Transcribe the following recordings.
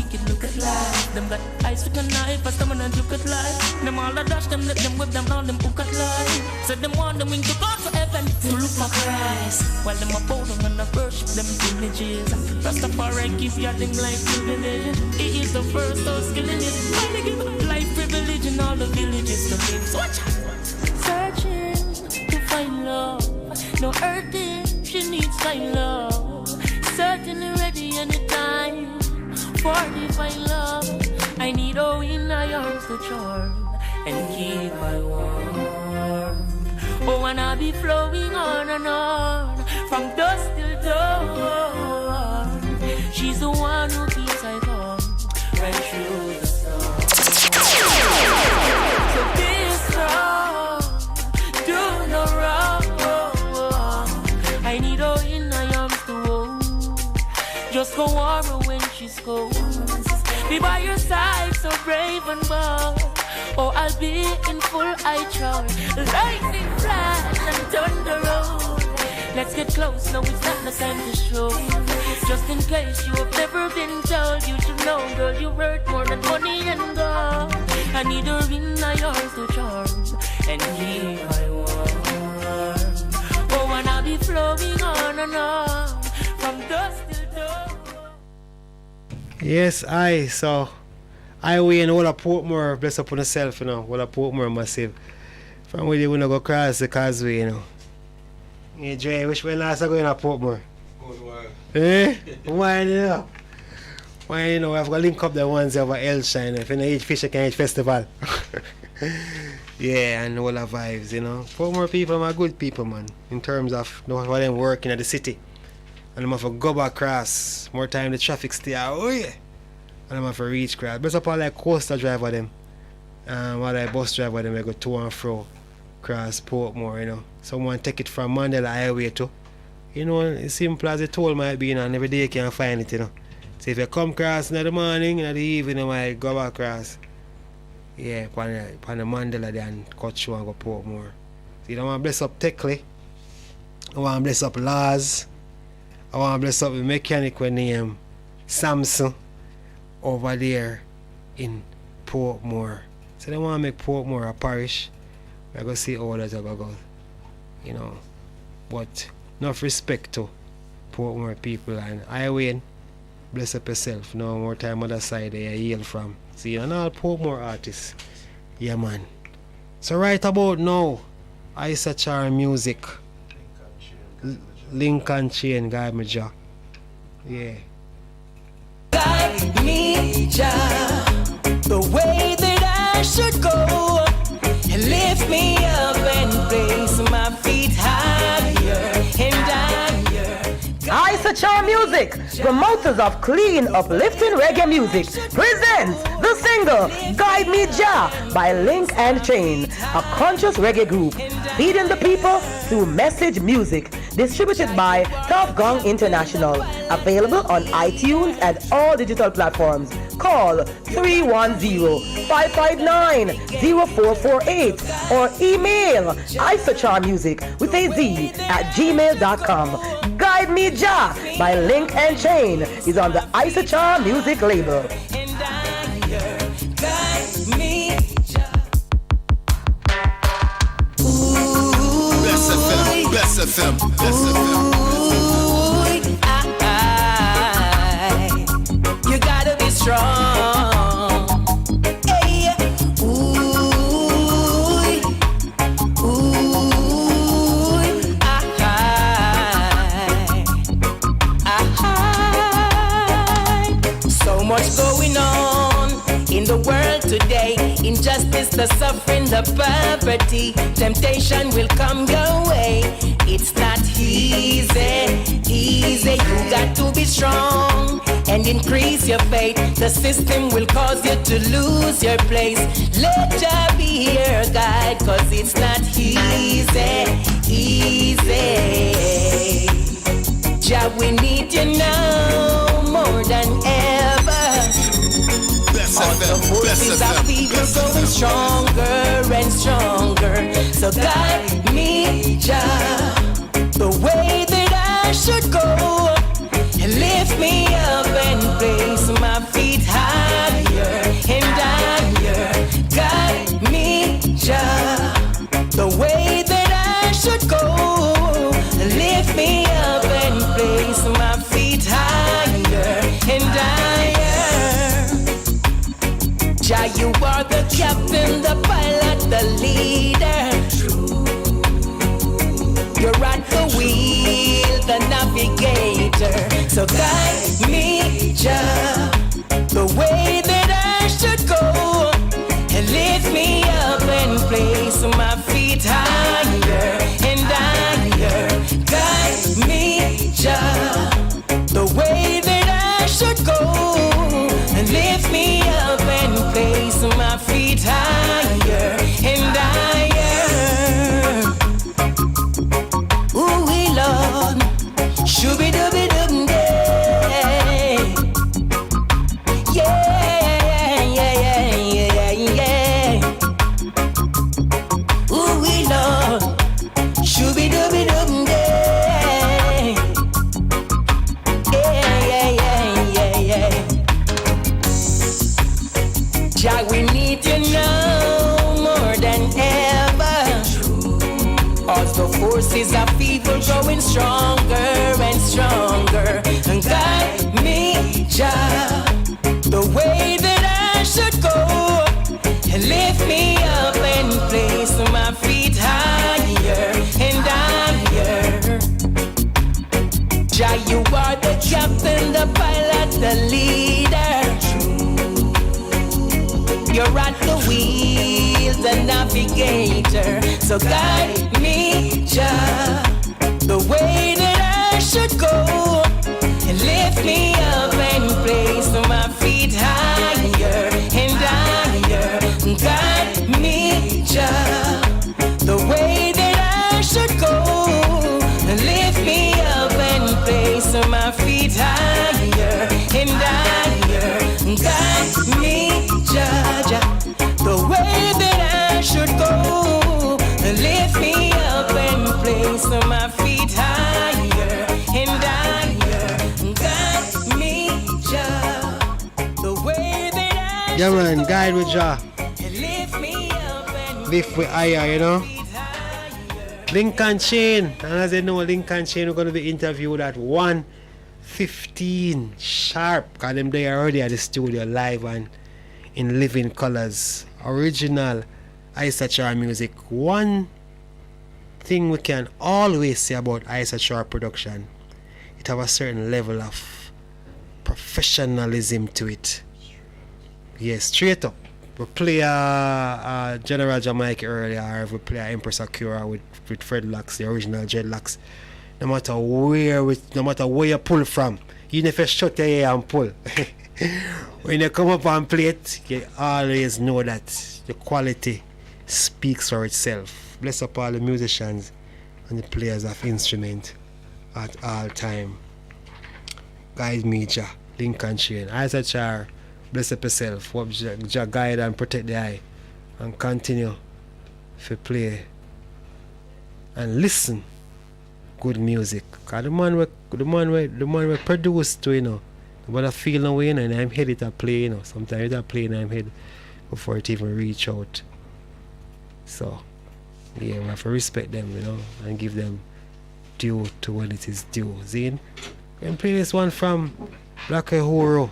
wicked look at life. Them got eyes with a knife, but some of them look at life. Them all a dash, them let them whip them all them hook at life. Said them want them wing to go to heaven to look my Christ. While them a bow down and a worship them images. Rastafari give you them life privilege. He is the first house killing it. Why they give life privilege in all the villages to live? So watch out. Searching to find love. No hurting, she needs kind love. Certainly ready anytime for divine love. I need all in my arms to charm and keep my warm. Oh, and I'll be flowing on and on from dusk till dawn. She's the one who keeps I calm right through the storm. So be strong, do no wrong. I need her in my arms to hold. Just go warm her when she's cold. Be by your side, so brave and bold. Oh, I'll be in full eye charge. Lightning flash and thunder roll. Let's get close, no it's not the time to show. Just in case you have never been told, you should know, girl, you worth more than money and gold. I need her in my arms to charm and keep my warm. Oh, and I'll be flowing on and on from dusk till dawn. Yes, so I win all a Portmore, bless up on yourself, you know, all a Portmore massive. From where you wanna go cross the causeway, you know. Yeah, Dre, which way last I go in a Portmore? Eh? Why, you know? Why, you know, I've got to link up the ones over Elshine. If you know each fish, you can eat festival. Yeah, and all the vibes, you know. Portmore people are good people, man. In terms of, you know, what them working at the city. And them have to go back across. More time the traffic stay out. Oh, yeah. And them have to reach cross. But up all like coaster driver them. While like bus driver them, they go to and fro across Portmore, you know. Someone take it from Mandela Highway to, you know, as simple as the toll might be, you know, and every day you can find it, you know. So if you come across in the morning, in the evening, you might go back across. Yeah, upon the Mandela there and cut through and go Portmore. So you don't want to bless up Techley. I want to bless up Laz. I want to bless up the mechanic with name Samson over there in Portmore. So they want to make Portmore a parish. We're going to see how that's going to go. You know, but enough respect to Portmore people, and I win. Bless up yourself. No more time other side there you hail from. See, and all Portmore artists. Yeah, man. So right about now, Isachar Music. Lincoln Chain, Guide Me Jah. Yeah. Guide me, Jah, the way that I should go. Lift me up and place my feet higher and higher. Isachar Music, promoters of clean, uplifting reggae music, presents the single Guide Me Jah by Link and Chain, a conscious reggae group feeding the people through message music, distributed by Tough Gong International, available on iTunes and all digital platforms. Call 310-559-0448 or email isacharmusic with a Z at gmail.com. Guide Me Jah by Link and Chain is on the Isachar Music label. Guide me, Bess' FM, Bess' FM, Bess' FM. You gotta be strong. Hey, so much going on in the world today. Injustice, the suffering, the poverty. Temptation will come your way. It's not easy. You got to be strong and increase your faith. The system will cause you to lose your place. Let Jah be your guide, cause it's not easy. Jah, we need you now more than ever. All the forces of evil going stronger and stronger. So guide me, Jah, the way that I should go. Lift me up and place my feet high. are the captain, the pilot, the leader. You're at the wheel, the navigator. So guide me, Jah, the way that I should go, and lift me up and place my feet higher and higher. Guide me, Jah, the way that I should go, and lift me up and place my feet higher and higher. Ooh, we Lord, shooby-dooby-dooby-day. Yeah, yeah, yeah, yeah, yeah. Ooh, we Lord, shooby-dooby-dooby-day. Jah, we need you now more than ever. As the forces of evil growing stronger and stronger. And guide me, Jah, the way that I should go, and lift me up and place my feet higher and higher. Jah, you are the captain, the pilot, the leader. You're at the wheel, the navigator. So guide me, Jah, the way that I should go, and lift me up and place my feet higher and higher. Guide me, Jah, the way that I should go, and lift me up and place my feet higher and higher. Guide me, Jah, the way that I should go, and lift me up and place my feet higher and higher. Guide me, Jah, the way that I Yeah, man, guide with Jah. and lift me up and Lift with higher, you know. Lincoln Chain. And as you know, Lincoln Chain, we're going to be interviewed at 1:15 sharp. Because them they are already at the studio live and in living colors. Original Isachar music. One thing we can always say about Isachar production, it have a certain level of professionalism to it. Yes, straight up. We play General Jamaica earlier, or we play Empress Akura with Fredlocks, the original dreadlocks. No matter where you pull from, even if you shut your ear and pull, when you come up and play it, you always know that the quality speaks for itself. Bless up all the musicians and the players of instrument at all time. Guide me, Jah, Lincoln Chain, Isachar. Bless up yourself. Hope Jah guide and protect the eye, and continue to play and listen good music. Cause the man we produce to, you know, but I feel no way, you know, and I'm headed to play, you know. Sometimes I play and I'm head before it even reach out. So yeah, we have to respect them, you know, and give them due to when it is due. Zine, we can play this one from Black Horo.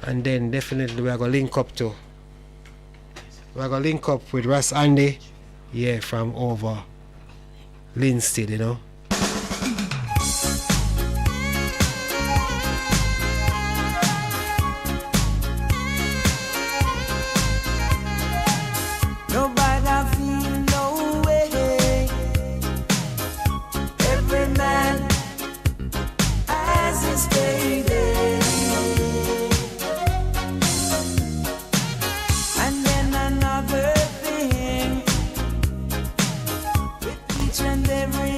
And then definitely we're gonna link up with Ras Andy, yeah, from over Linstead, you know. Nobody feel no way. Every man has his baby. And then another thing, with each and every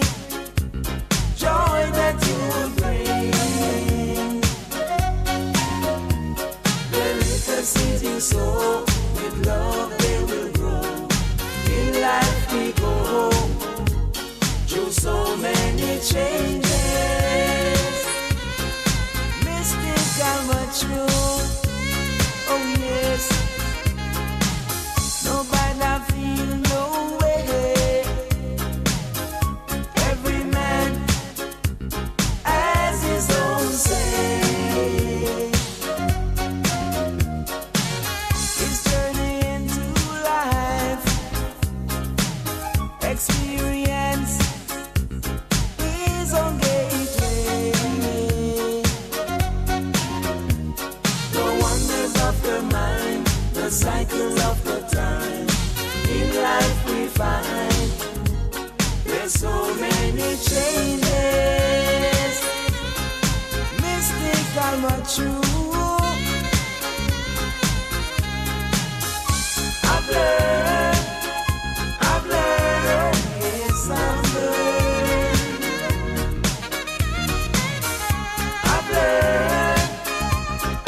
cycle of the time. In life we find there's so many changes. Mystical but true. I've learned, yes I've learned.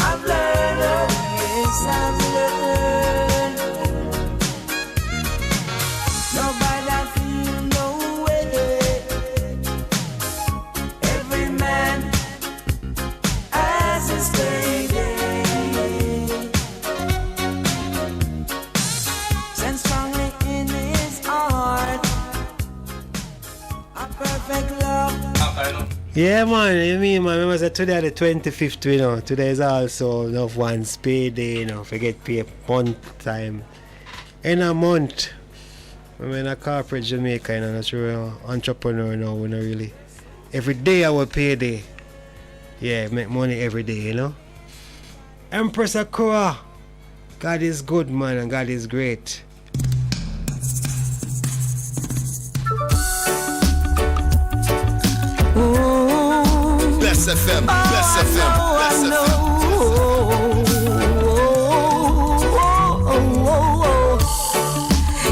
I've learned, yes I've learned. Nobody feel no way. Every man has his payday. Send strongly in his heart a perfect love. Yeah, man, you mean, man, remember that today the 25th, you know, today is also enough one's payday, you know, forget pay month time. In a month, I'm in a corporate Jamaica, you know, not sure entrepreneur now, we not really. Every day our payday. Yeah, make money every day, you know. Empress Akua, God is good, man, and God is great. Best FM, Best FM, Best FM.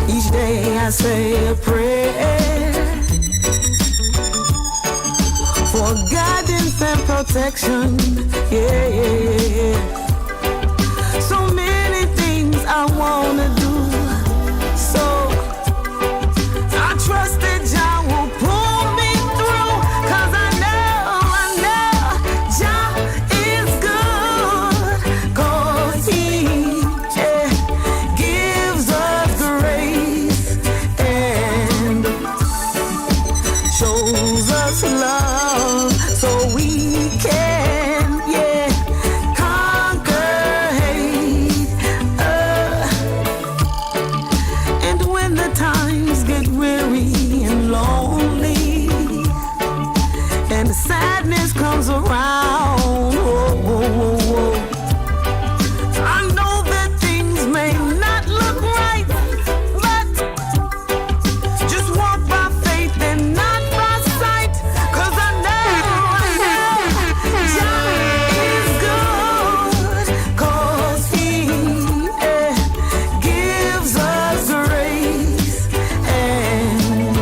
Each day I say a prayer for guidance and protection. Yeah, yeah, yeah. So many things I wanna do. So I trust that Jah will pull me through. 'Cause I know Jah is good. 'Cause He gives us grace and shows us love, so we can, conquer hate. And when the times get weary and lonely, and the sadness comes around, I know that things may not look right, but just walk by faith and not by sight. 'Cause I know Jah is good. 'Cause He gives us grace and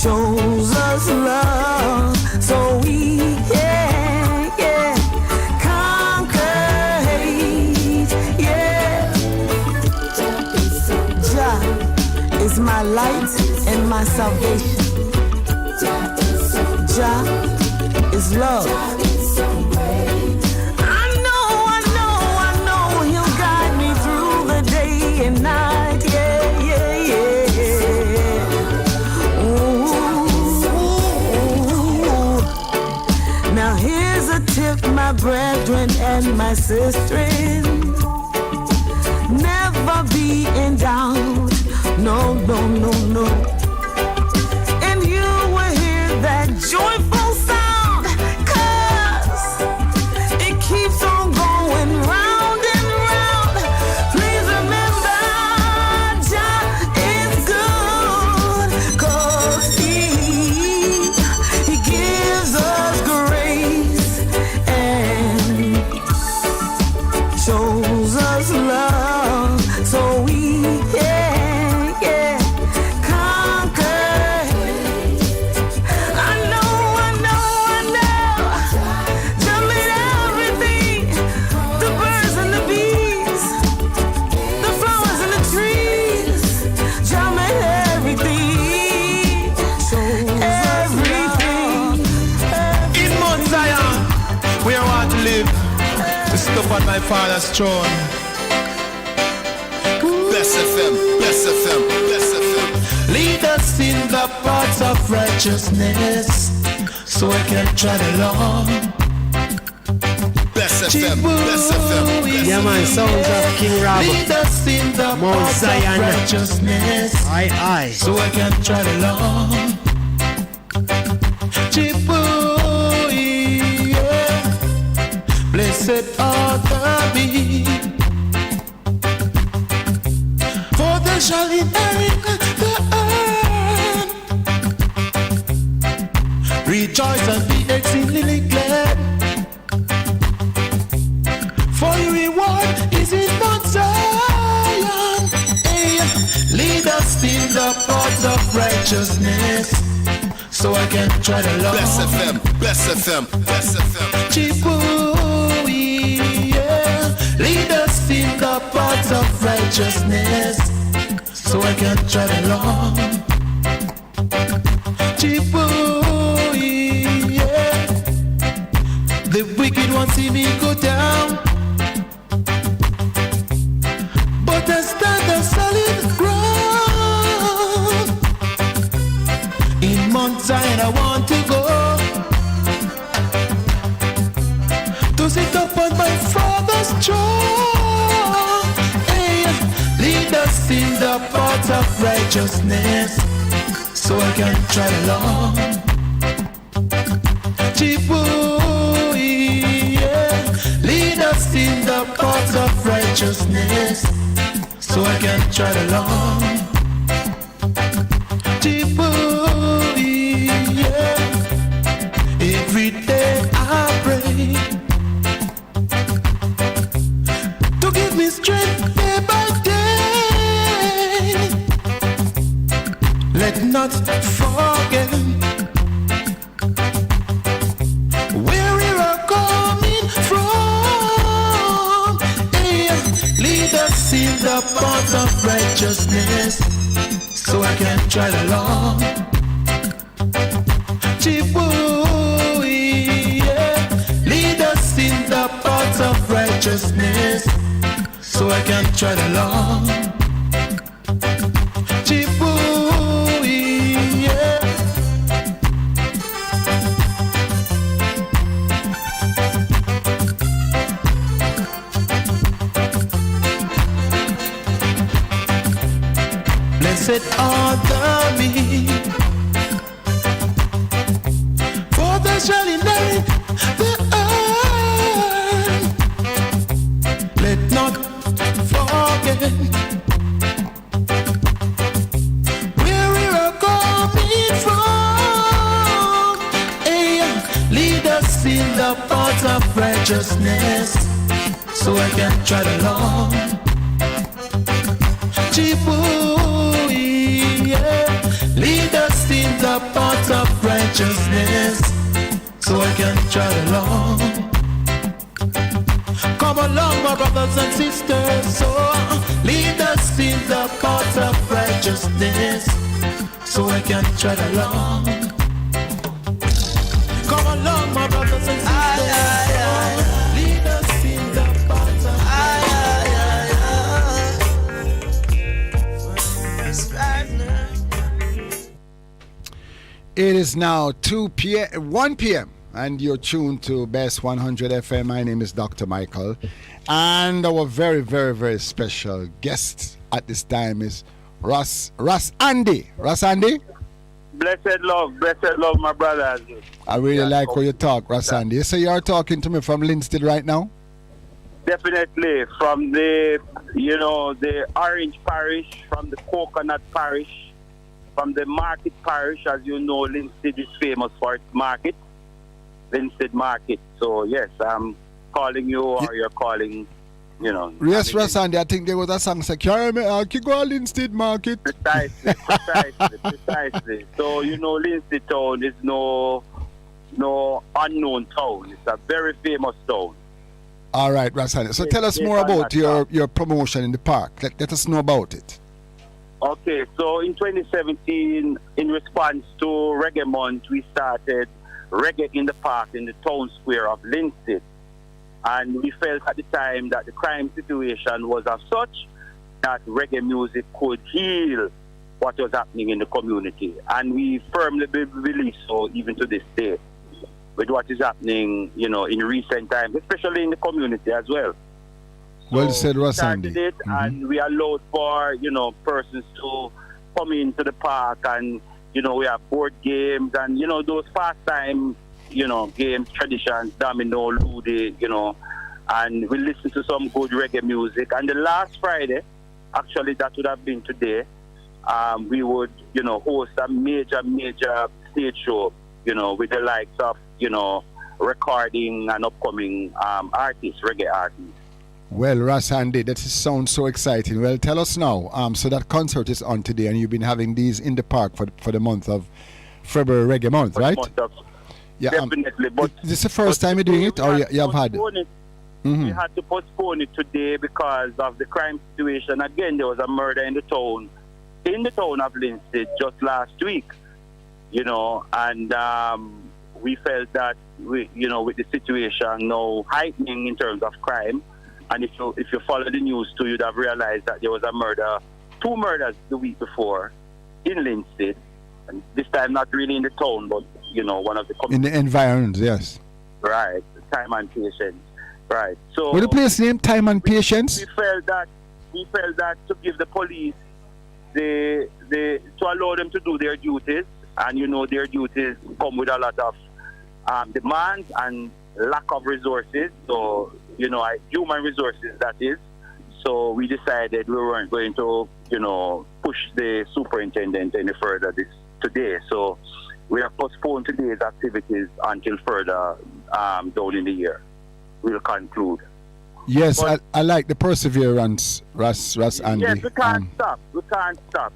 shows us love, so we can, conquer hate. Yeah, Jah is my light and my salvation. Jah is love. I know He'll guide me through the day and night. Yeah, yeah, yeah. Ooh. Now here's a tip, my brethren and my sisters. Never be in doubt. No, no, no, no. And you will hear that joyful sound, 'cause it keeps on going round and round. Please remember, Jah is good. 'Cause He gives us grace and shows us love, so we can, conquer hate. I know. Jah made everything, the birds and the bees, the flowers and the trees. Jah made everything, everything. In Mount Zion, where I want to live, to stop on my Father's throne. Best FM, Best FM, Best FM. Lead us in the paths of righteousness, so I can tread along. Best FM, Best FM, Best Yeah, man, sounds of King Robert. Lead us in the Mount paths Zion. of righteousness, Aye. so I can tread along. Blessed are the meek, they shall inherit the earth. Rejoice and be exceedingly glad, for your reward is in Mount Zion. Hey, lead us in the paths of righteousness, so I can try to love. Bess FM, Bess FM, Bess FM. Chipui, yeah. Lead us in the paths of righteousness, so I can try to love. Chipui, yeah. The wicked won't see me go down, but I stand on solid ground. In Mount Zion I want to go, to sit upon my Father's throne. Hey, lead us in the paths of righteousness, so I can try along. Chipui, yeah. Lead us in the paths of righteousness, so I can try along. Chipui, yeah. Every day I pray to give me strength day by day. Let not forget where we are coming from. Hey, lead us in the paths of righteousness, so I can try along. Chipui, yeah. Lead us in the paths of righteousness, so I can try along. Chipui, yeah. Blessed are the meek, for they shall inherit the earth. Let not forget where we are coming from. Hey, lead us in the paths of righteousness, so I can tread along. Chipui, yeah. Lead us in the paths of righteousness, so I can tread along. Come along, my brothers and sisters, so lead us in the paths of righteousness, so I can tread along. Come along, my brothers and sisters, lead us in the paths of righteousness. It is now 1 p.m. and you're tuned to Bes'100 FM. My name is Dr. Michael, and our very, very, very special guest at this time is Ras Andy. Ras Andy? Blessed love, my brothers. I really like how you talk, Ras Andy. So you are talking to me from Linstead right now? Definitely, from the Orange Parish, from the Coconut Parish, from the Market Parish. As you know, Linstead is famous for its market, Linstead Market. So yes, I'm calling you, or you're calling, Yes, Ras Andy, I think there was a song say, carry me, I can go to Linstead Market. Precisely. So, Linstead town is no unknown town. It's a very famous town. All right, Ras Andy. So tell us more about your promotion in the park. Let us know about it. Okay, so in 2017, in response to Reggae Month, we started Reggae in the Park in the town square of Linstead. And we felt at the time that the crime situation was as such that reggae music could heal what was happening in the community. And we firmly believe so even to this day, with what is happening, in recent times, especially in the community as well. Well said, Ras Andy. And we allowed for, persons to come into the park, and, we have board games and, those pastime, games, traditions, domino, lude, and we listen to some good reggae music. And the last Friday, actually that would have been today. We would, host a major stage show, with the likes of, recording and upcoming artists, reggae artists. Well, Ras Andy, that sounds so exciting. Well, tell us now. So that concert is on today, and you've been having these in the park for the month of February, Reggae Month, right? Yeah, definitely. But is this the first time you're doing it, or you have had it? We had to postpone it today because of the crime situation. Again, there was a murder in the town of Linstead just last week, and we felt that with the situation now heightening in terms of crime, and if you follow the news too, you'd have realized that there was a murder, 2 murders the week before in Linstead, and this time not really in the town, but one of the in the environment, yes. Right, Time and Patience. Right. So what the place name? Time and Patience. We felt that to give the police to allow them to do their duties, and their duties come with a lot of demands and lack of resources. So human resources, that is. So we decided we weren't going to push the superintendent any further today. So we have postponed today's activities until further down in the year. We'll conclude. Yes, I like the perseverance, Ras Andy. Yes, we can't stop. We can't stop.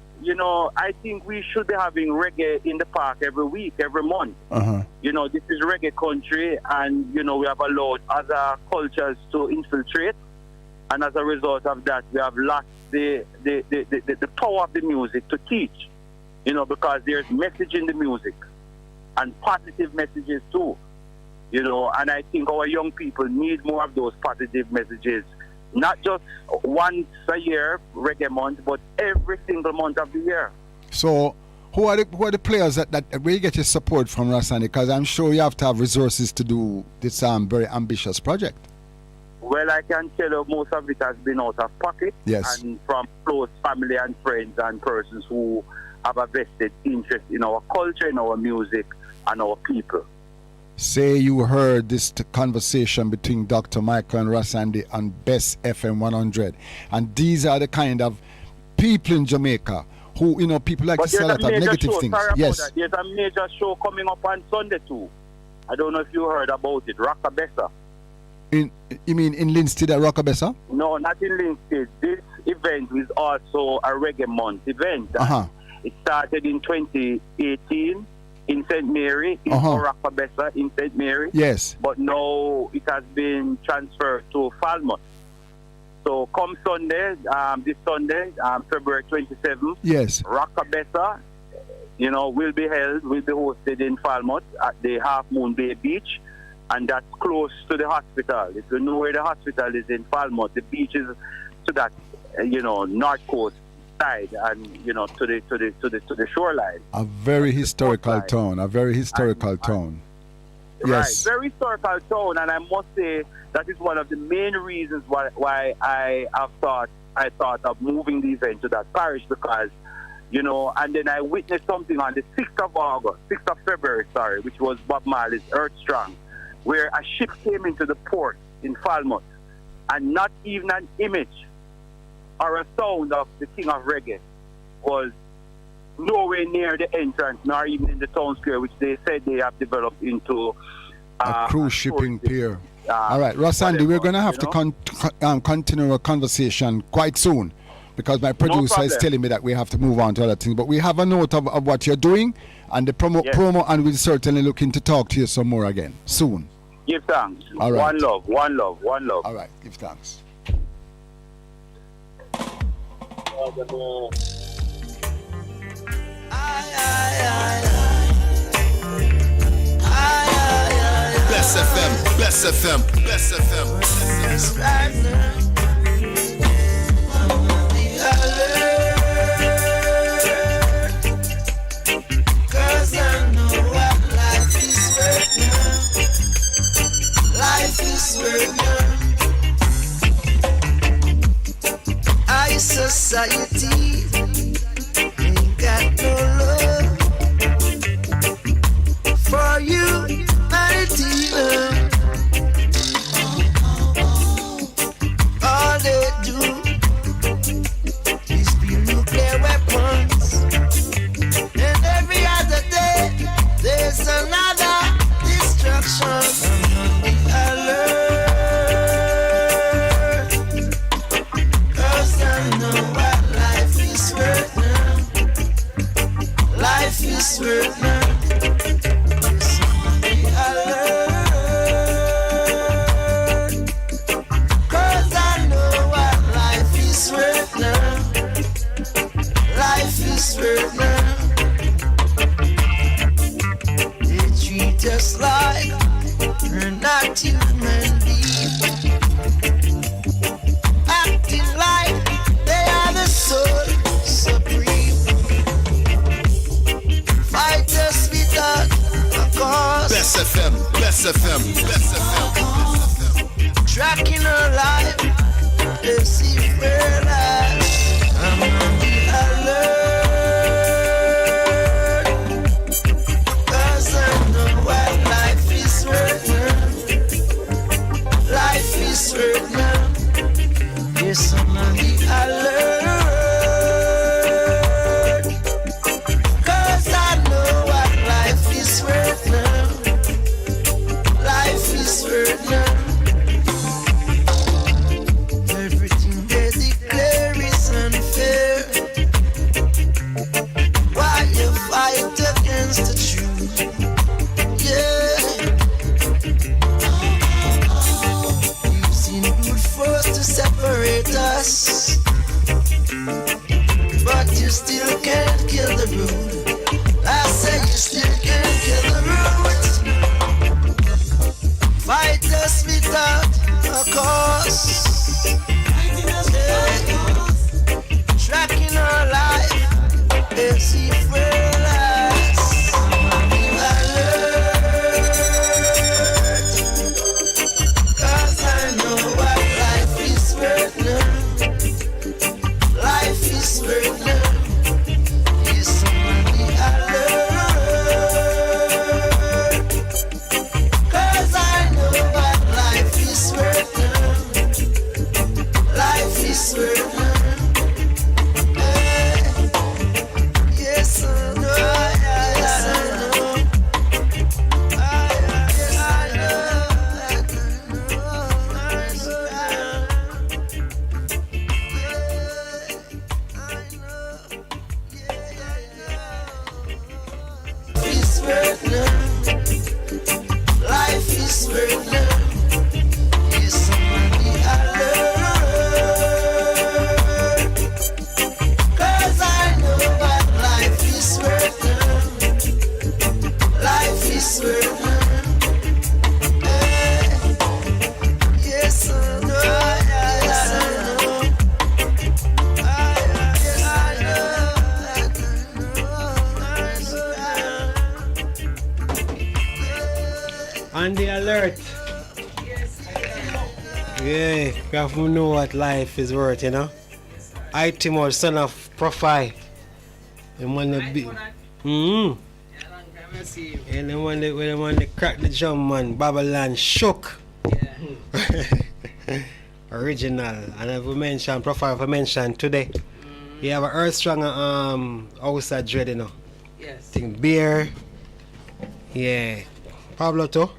I think we should be having reggae in the park every week, every month. This is reggae country, and we have allowed other cultures to infiltrate, and as a result of that, we have lost the power of the music to teach. Because there's message in the music, and positive messages too. And I think our young people need more of those positive messages, not just once a year, Reggae Month, but every single month of the year. So, who are the players that where you get your support from, Rasani? Because I'm sure you have to have resources to do this very ambitious project. Well, I can tell you most of it has been out of pocket, yes, and from close family and friends and persons who have a vested interest in our culture, in our music, and our people. Say you heard this conversation between Dr. Michael and Ras Andy on Best FM 100, and these are the kind of people in Jamaica who, people like to say a lot of negative things. Yes. There's a major show coming up on Sunday too. I don't know if you heard about it, Bessa. You mean in Linstead at Bessa? No, not in Linstead. This event is also a Reggae Month event. It started in 2018. In St. Mary, in Bessa, in St. Mary. Yes. But now it has been transferred to Falmouth. So come Sunday, this Sunday, February 27th, yes, Bessa, will be hosted in Falmouth at the Half Moon Bay Beach, and that's close to the hospital. If you know where the hospital is in Falmouth, the beach is to that, north coast side, and to the shoreline. A very historical town. A very historical town. Yes. Right, very historical town, and I must say that is one of the main reasons why I thought of moving the event to that parish, because and then I witnessed something on the 6th of February, which was Bob Marley's Earth Strong, where a ship came into the port in Falmouth, and not even an image or a sound of the King of Reggae was nowhere near the entrance, nor even in the town square, which they said they have developed into a cruise shipping pier. All right, Ras Andy, we're going to have to continue our conversation quite soon, because my producer is telling me that we have to move on to other things. But we have a note of what you're doing and the promo, and we'll certainly look into talk to you some more again soon. Give thanks. All right. One love, one love, one love. All right, give thanks. Best FM, Best FM, Best FM. Cause I know what life is worth now. Life is worth now. Our society ain't got no love for humanity now. All they do the road. I say you still can't kill the road. Fight us without a cause. Tracking our life, it's effortless. Alert, 'cause I know what life is worth now. Life is worth now. Yes, be alert, 'cause I know what life is worth now. Life is worth now. Yes, I know. Yes, I know. Yes, I Life is worth now. Yes, somebody alert, 'cause I know what life is worth now. Life is worth now. Yes, I know. Yes, I know. Yes, I On the alert. Yeah, we have to know what life is worth, you know. I Timor, son of Profile. The one that be. And the one that crack the drum, man. Babylon shook. Original. And if we mention Profile, if we mention today, you have a earth strong outside dread, you know. Yes. Think beer. Yeah. Pablo too.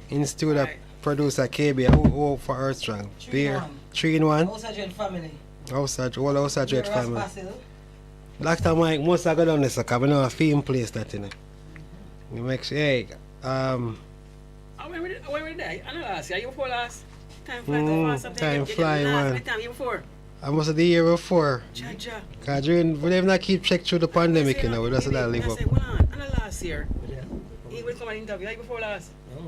In studio producer KB. Who for earth strong? Beer. 3 in 1. Outside Dread family. All outside Dread family. Dr. Mike, most I go down this because I know a film place that, you know. You make sure, hey, when we there? I know last year, you before last? Time fly, time fly, man. Time you before? I must have the year before. Jaja. Because during, we never keep check through the pandemic, you know, we just let that live up. I know last year. He will come and interview, like before last? No,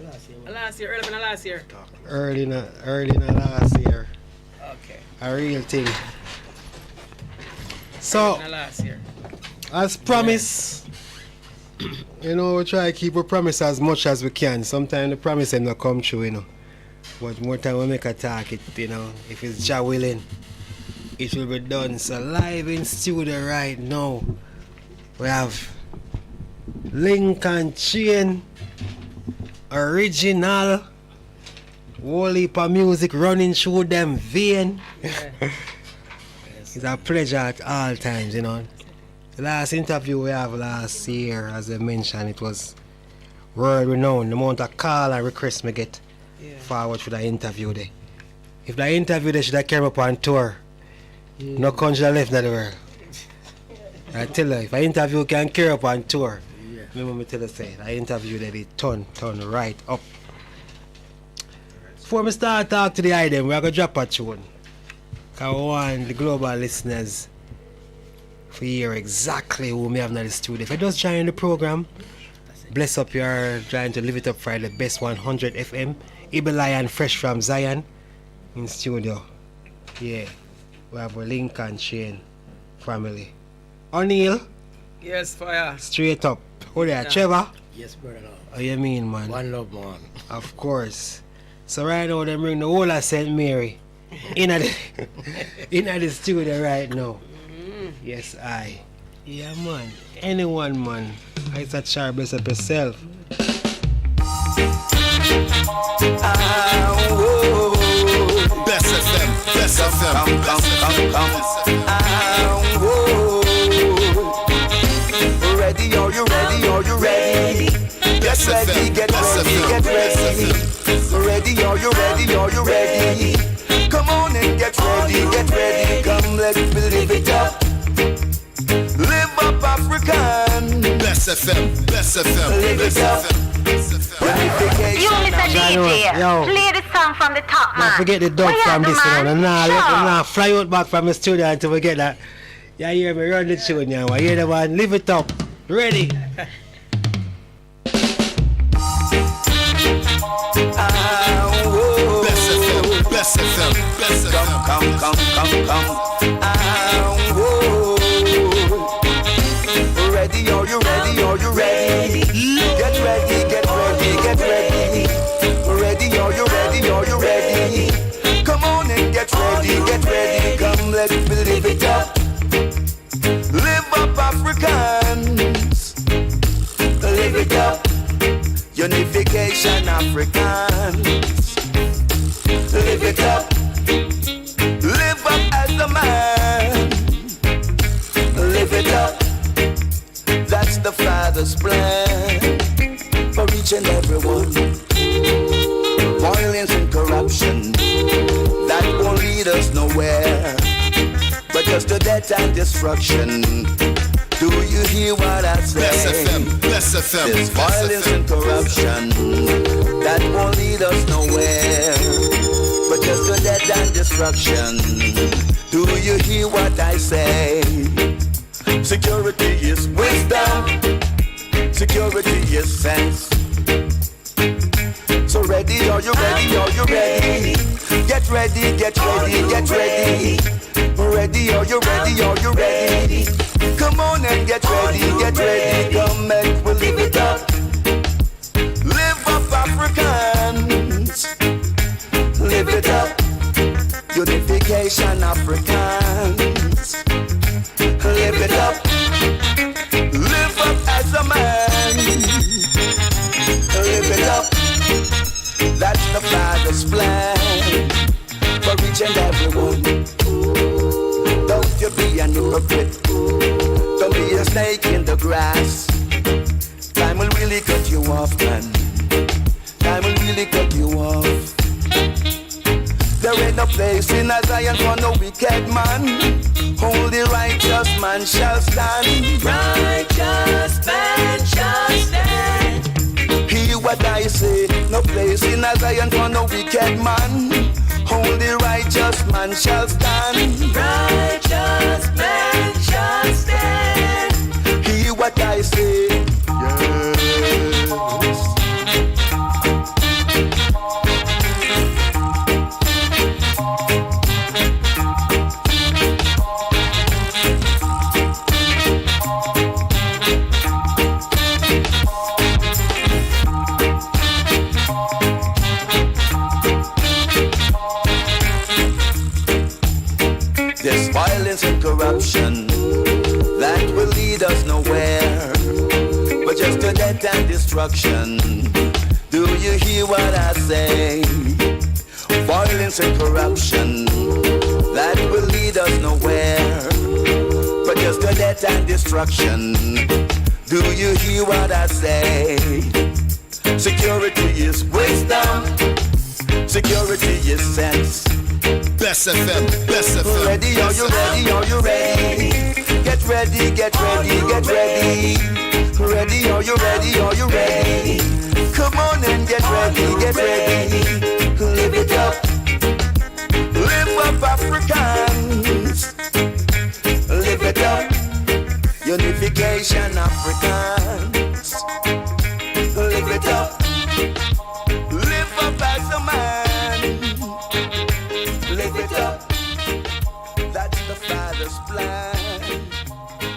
last year. Last year, early in the last year. Early in the last year. Okay. A real thing. So, Last year. as promised, you know, we try to keep a promise as much as we can. Sometimes the promise ain't not come true, you know. But more time we make a talk, it, you know, if it's Jah willing, it will be done. So live in studio right now, we have Lincoln Chain, original, whole heap of music running through them vein. Yeah. It's a pleasure at all times, you know. The last interview we have last year, as I mentioned, it was world renowned. The amount of call and requests me get forward for the interview there. If the interview they should have came up on tour, no country left in the world. I tell you, if an interview can carry up on tour, remember me tell you say, the interview they did turn right up. Before we start talk to the item, we're going to drop a tune. Because I want the global listeners to hear exactly who we have in the studio. If you just join the program, bless up your trying to Live It Up Friday, Bes'100 FM, Ibe Lion fresh from Zion in studio. Yeah, we have a Lincoln Chain family. O'Neal. Yes, fire. Straight up. Who there, Trevor? Yes, brother. How you mean, man? One love, man. Of course. So right now they bring the whole of St. Mary in the studio right now. Yes, I. Yeah, man. Anyone, man. It's a char, bless up yourself. Best FM, Best FM, Ready, are you ready? Are you ready? Get ready, get ready, get ready. Ready, are you ready? Are you ready? Come on and get ready. Come, let's live it up. Live up African. Best FM, Best FM, Live it up. You, Mr. DJ, Yo. play the song from the top, man. Don't forget the dog Where from you this at, one. man? And now Sure. fly out back from the studio until we get that. Yeah, hear me run the tune now. I hear the one, live it up. Ready? Best FM. Come. Ready, are you ready? Are you ready? Get ready. Ready, are you ready? Are you ready? Come on and get ready. Come, let's live it up. Live up, Africans. Live it up. Unification, Africans. Live it up. Live up as a man. Live it up. That's the Father's plan for each and every one. Violence and corruption, that won't lead us nowhere, but just to death and destruction. Do you hear what I say? Best FM. There's violence and corruption, that won't lead us nowhere, but just to death and destruction. Do you hear what I say? Security is wisdom, security is sense. So ready, are you ready? Are you ready? Get ready. Ready, are you ready? Are you ready? Come on and get ready. Come and we'll live it up. Live up, Africans. Live it up. Unification, Africans. Live it up. Live up as a man. Live it up. That's the Father's plan for each and every one. Don't you be an hypocrite. Don't be a snake in the grass. Time will really cut you off, man. Time will really cut you off. There ain't no place in a Zion for no wicked man. Only righteous man shall stand. Righteous man shall stand. Hear what I say. No place in a Zion for no wicked man. Only righteous man shall stand. Righteous man shall stand. Hear what I say. Yes. There's violence and corruption that will lead us nowhere, but just to death and destruction. Do you hear what I say? Violence and corruption that will lead us nowhere, but just to death and destruction. Do you hear what I say? Security is wisdom, security is sense. Best FM. Ready, are you ready? Are you ready? Get ready. Ready, are you ready? Are you ready? Come on and get ready. Live it up. Live up, Africans. Live it up. Unification, Africans. Live it up. Live up as a man. Live it up. That's the Father's plan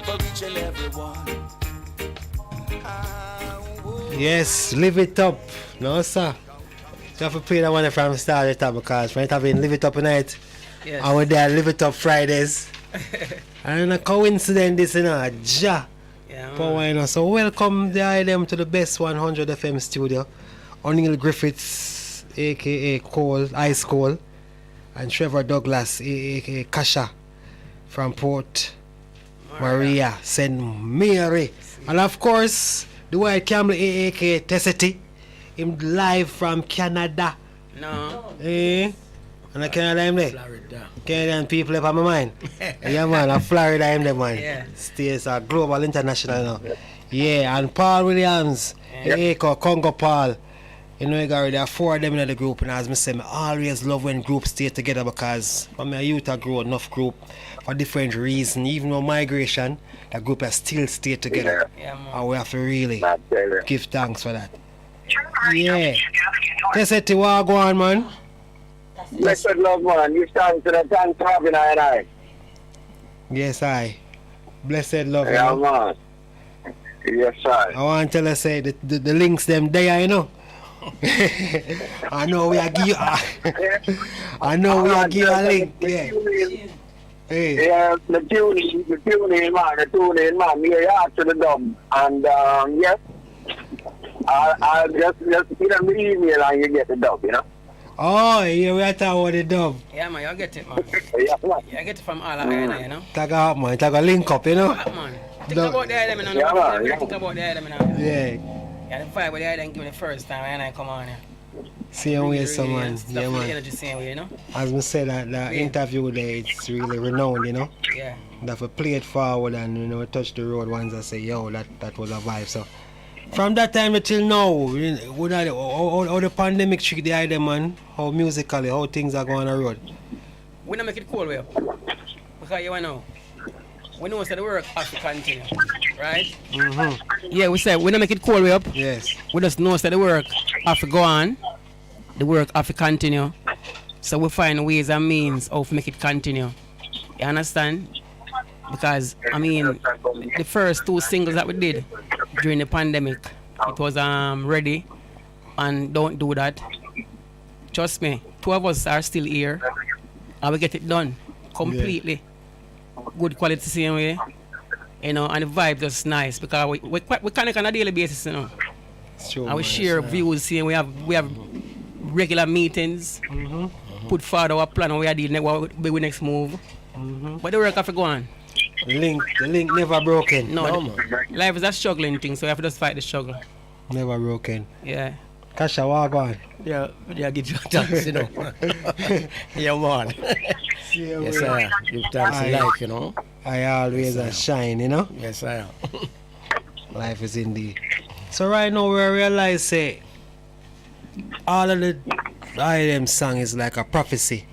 for each and every one. Yes, live it up. No, sir. You have to play that one from start to top because right having live it up tonight. Yes. I was there live it up Fridays. And a coincidence this, you know, ja. Yeah, power, you know. So welcome the item to the Bes'100 FM studio. O'Neil Griffiths, aka Cole, Ice Cole, and Trevor Douglas, aka Kasha, from Port Maria, St. Mary. And of course, the White Camel, aka Tessity, him live from Canada. No. Eh? And I Canada him there. Florida. Canadian people up on my mind. Yeah man, a Florida him there man. Yeah. Stays are global, international now. Yeah, and Paul Williams, aka Congo Paul. You know, there are 4 of them in the group, and as I say, I always love when groups stay together because when my youth grow enough group for different reasons. Even with migration, the group has still stay together. Yeah, and we have to really give thanks for that. Yeah. That's it, go on, man. Blessed love, man. You stand to the thanks for having I. Yes, I. Blessed love, yeah, man. Yes, sir. I want to tell us, say, the links them there, you know. I know we are give you I know we are give you a link. Yeah. Hey. Yeah, the tune in, man. We are to the dub. And yes, I'll just put them the email and you get the dub, you know. Oh, yeah, we are talking about the dub. Yeah, man, you get it, man. Yeah, man. You get it from all of you know. Tag up, man. Tag a link up, you know. Yeah, man. Think about the item, you know. Yeah, man. Think about the item, you know. Yeah. Yeah, the vibe with the item give me the first time and I come on here. Same way, some man. Yeah, man. Energy same way, you know. As we said, that interview there, it's really renowned, you know. Yeah. That we play it forward and, you know, touch the road once I say, yo, that was a vibe. So, from that time until now, how the pandemic treat the idea, man, how musically, how things are going on the road. We don't make it cool, way up. Because you know, we know that the work has to continue, right? Mm-hmm. Yeah, we say we don't make it cool, way up. Yes. We just know that the work have to go on, the work have to continue. So we find ways and means how to make it continue. You understand? Because, I mean, the first 2 singles that we did during the pandemic, it was Ready and Don't Do That. Trust me, 2 of us are still here and we get it done completely. Yeah. Good quality same way. You know, and the vibe just nice because we connect on a daily basis, you know. True, and we share views, see, we have regular meetings, put forward our plan, what we will next move. But the work have to go on. The link never broken. No, life is a struggling thing, so you have to just fight the struggle. Never broken. Yeah. Kasha, walk on. Yeah, give you thanks, you know. Yeah, man. Yes, sir. Give thanks in life, you know. I always shine, you know. Yes, I am. Life is indeed. So right now we realize, say, all of the IM song is like a prophecy.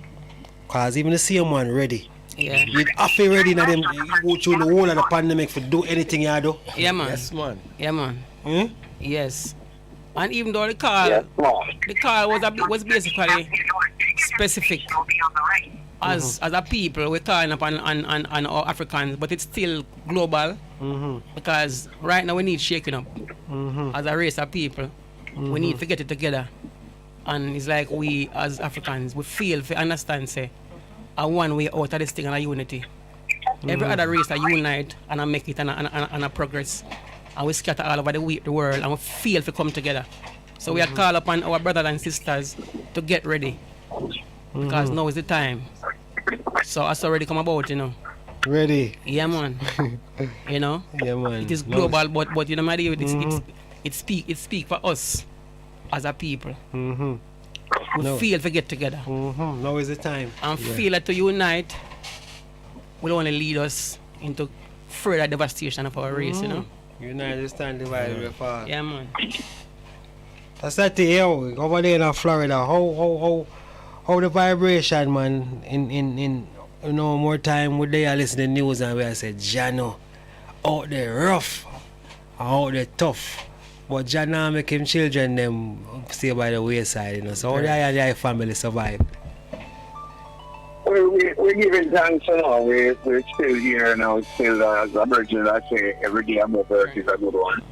Cause even the same one Ready. Yeah. You have to ready now them go through the whole of the pandemic for do anything you do. Yeah, man. Yes, man. Yeah, man. Yes. And even though the call was basically specific as a people, we're calling up on our Africans, but it's still global because right now we need shaking up as a race of people. We need to get it together, and it's like we as Africans we feel to understand say a one way out of this thing and a unity. Every other race that unite and I make it and a progress. And we scatter all over the world and we feel to come together. So we are call upon our brothers and sisters to get ready. Because now is the time. So it's already come about, you know. Ready? Yeah, man. You know? Yeah, man. It is global, but you know, my dear, it speak for us as a people. We feel to get together. Now is the time. And feel that to unite will only lead us into further devastation of our race, you know. Unite, stand divided far. Yeah, man. That's that here over there in Florida. How the vibration, man, in you know, more time would they listen to the news and we I said Jano out there rough, out there tough. But Jano make him children them stay by the wayside, you know. So how the family survive? We're giving thanks, you know. We're still here now, still as a virgin, I say every day I'm over is a good one.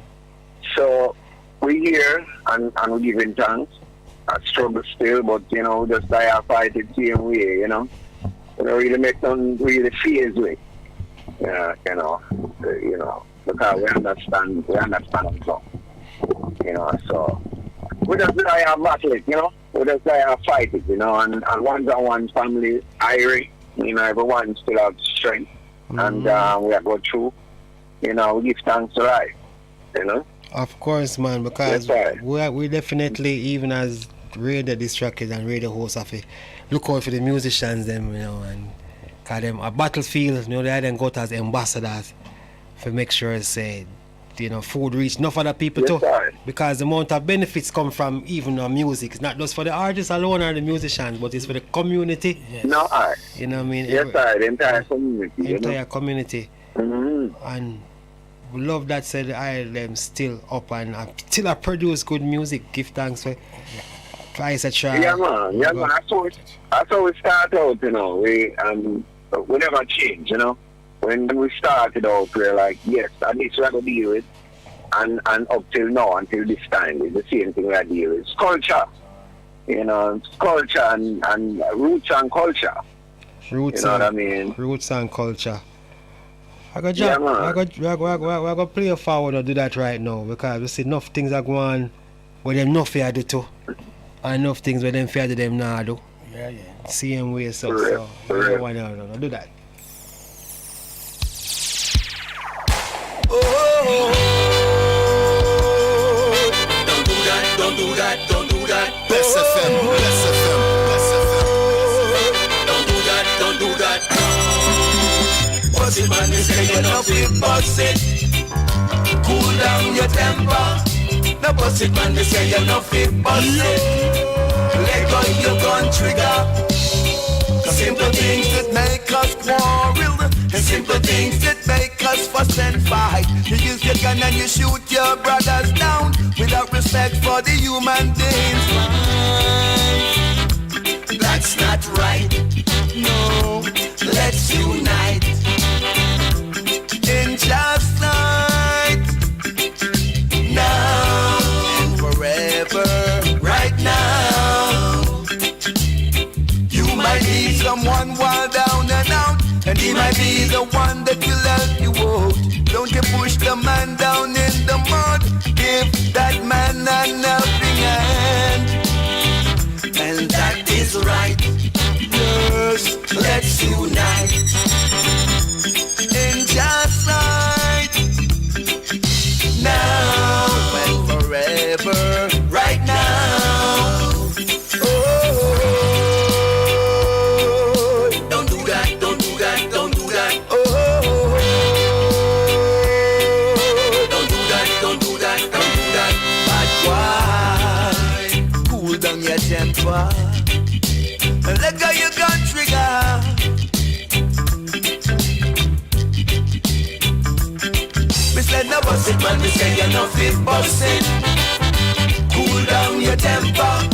So we're here and we're giving thanks. I struggle still, but you know, we just die fight the same way, you know. We don't really make none really fears way. Yeah, you know, because we understand them so. You know, so we just die and battle it, you know. We just die and fight it, you know, and one family, Irie, you know, everyone still have strength. And we are going through, you know, we give thanks to life, you know. Of course, man, because we definitely, even as radio distracted and radio hosts, have to look out for the musicians, them, you know, and call them a battlefield, you know, they then go as ambassadors to make sure, say, you know, food reach enough other people too. because the amount of benefits come from even our music. It's not just for the artists alone or the musicians, but it's for the community. Yes. No, you know what I mean? Yes, the entire community. Entire community. And we love that said I them still up and still produce good music. Give thanks for twice a try. Yeah man. That's how we start out, you know. We never change, you know. When we started out, we're like, yes, at least we have to deal with. And up till now, until this time, it's the same thing we are dealing with. It's culture. You know, it's culture and roots and culture. Roots, you know what I mean? Roots and culture. I got play forward or do that right now because we see enough things are going where them not fair do too. And enough things where them fair to them now do. Yeah. Same way, so I want to do that. Don't do that. Best FM. Don't do that. Boss it, man, they say you know fit, boss it. Cool down your temper. No boss it, man, they say you know fit, boss it. Let go your gun trigger. Simple things that make us quarrel, and simple things that make us fuss and fight. You use your gun and you shoot your brothers down without respect for the human beings. That's not right. No, let's unite in just night, now and forever. Right now, you might need someone while down and out, and he might be the one that will help you out. Don't you push the man down in the mud. Give that man an helping hand, and that is right. Yes, let's unite in just right, now and forever. Right now. Temper and let go your gun trigger. We said no boss it, man. We say you no fit boss it. Cool down your temper.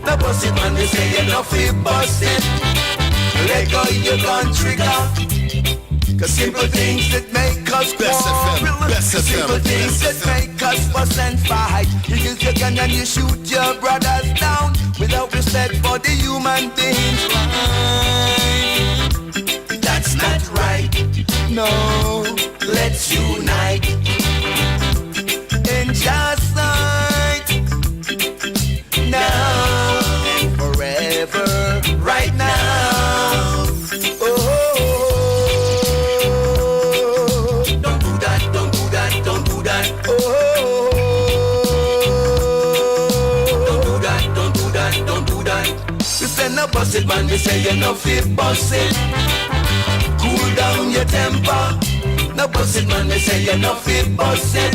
No boss it, man. We say you no fit boss it. Let go your gun trigger. Cause simple things that make us quarrel, simple things that make us fuss and fight. You use your gun and you shoot your brothers down without respect for the human beings. Right? That's not right. No, let's unite in just night, now and forever. Right now. No boss it, man, we say you no fit boss it. Cool down your temper. No boss it, man, we say you no fit boss it.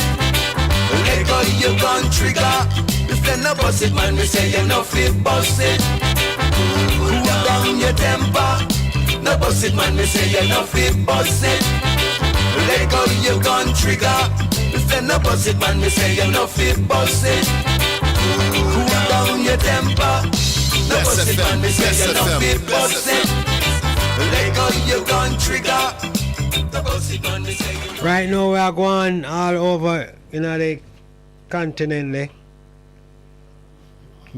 Let go your gun trigger. We say no boss it, man, we say you no fit boss it. Cool down your temper. No boss it, man, we say you no fit boss it. Let go your gun trigger. We say no boss it, man, we say you no fit boss it. Cool down your temper. No boss it, man, we say you no fit boss it. Let go your gun trigger. No boss it, man, we say you. Right now we are going all over, you know, the continent,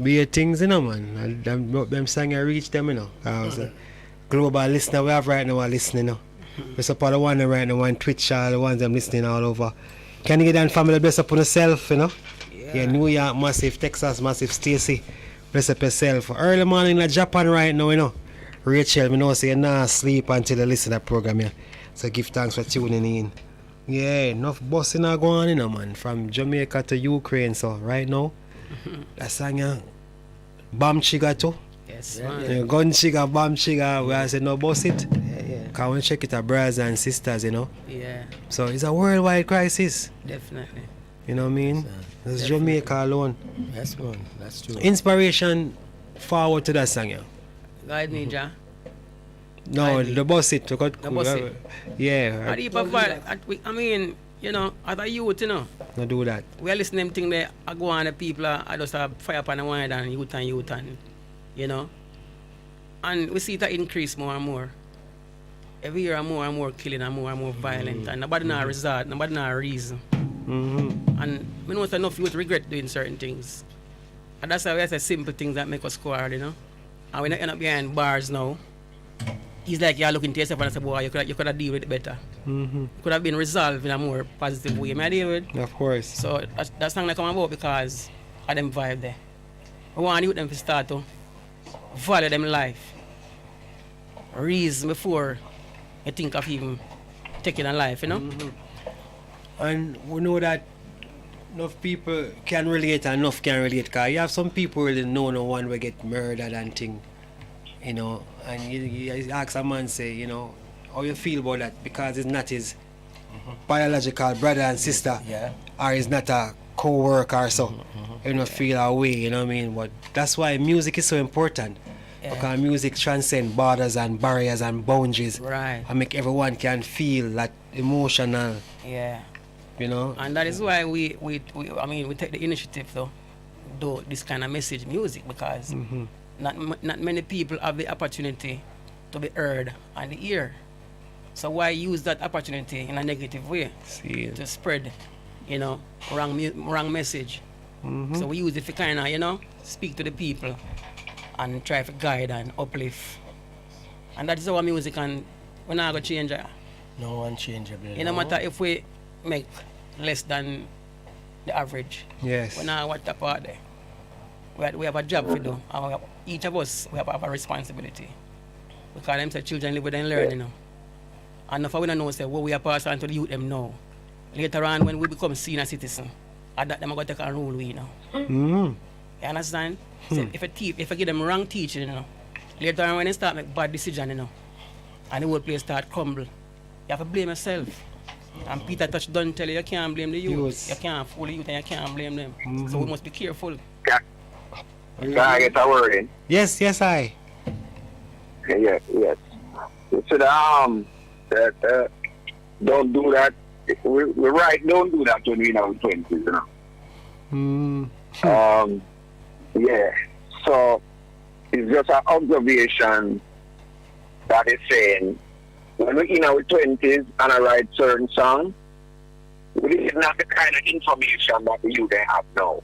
be things, you know, man. And them song I reach them, you know. I was a global listener we have right now are listening, you know. We support the one right now on Twitch, all the ones them listening all over. Can you get that family bless up on yourself, you know? Yeah, New York massive, Texas massive, Stacy. Bless up yourself. Early morning in Japan right now, you know. Rachel, me know say you not sleep until you listen to that program, yeah. So give thanks for tuning in. Yeah, enough busting are going on, you know, man. From Jamaica to Ukraine, so right now, that song, yeah, bomb chigga too. Yes, man. Yeah, gun chigga, bomb chigga, we say no bust it. Yeah. Can we check it our brothers and sisters, you know. Yeah. So it's a worldwide crisis. Definitely. You know what I mean? It's Jamaica alone. Yes, man. That's true. Inspiration forward to that song, yeah. Guide me, Jah. No, the bus it. The bus it. Yeah. I mean, you know, as a youth, you know. No do that. We are listening to things that I go on the people I just have fire up on the wine and youth and you know. And we see that increase more and more. Every year more and more killing and more violent and nobody not resort, nobody not reason. And we know it's enough youth regret doing certain things. And that's why we have simple things that make us square, you know. And when you end up behind bars now, it's like you're looking to yourself and say, boy, you could have dealt with it better. It could have been resolved in a more positive way. May I deal with? Of course. So that's something that come about because of them vibe there. We want youth them to start to value them life. Reason before you think of even taking a life, you know? And we know that enough people can relate and enough can relate because you have some people really know no one will get murdered and thing, you know, and you ask a man say, you know, how you feel about that because it's not his biological brother and sister or it's not a co-worker or so. You don't feel our way, you know what I mean? But that's why music is so important. Because music transcends borders and barriers and boundaries. Right. And make everyone can feel that emotional. Yeah. You know? And that is why we take the initiative though, do this kind of message music because not many people have the opportunity to be heard and hear. So why use that opportunity in a negative way to spread, you know, wrong message. So we use it to kind of, you know, speak to the people and try to guide and uplift. And that is our music and we're not going to change it. No one changeable. It no matter if we make less than the average. Yes. We're not what top out there. We have a job to do. Each of us, we have a responsibility. Because them say children live with them learn, you know. And if we don't know, say, what we are passing on to the youth them now. Later on, when we become senior citizen, at that them are going to take a rule, you know. You understand? So if I give them wrong teaching, you know, later on when they start make bad decision, you know, and the whole place start crumble, you have to blame yourself. And Peter Touch don't tell you can't blame the youth. You can't fool the youth and you can't blame them. So we must be careful. Can I get a word in? Yes, I. Yes. So don't do that. We're right. Don't do that when we're in our 20s, you know. Yeah. So it's just an observation that is saying when we're in our 20s and I write certain songs, we didn't have the kind of information that the youth have now.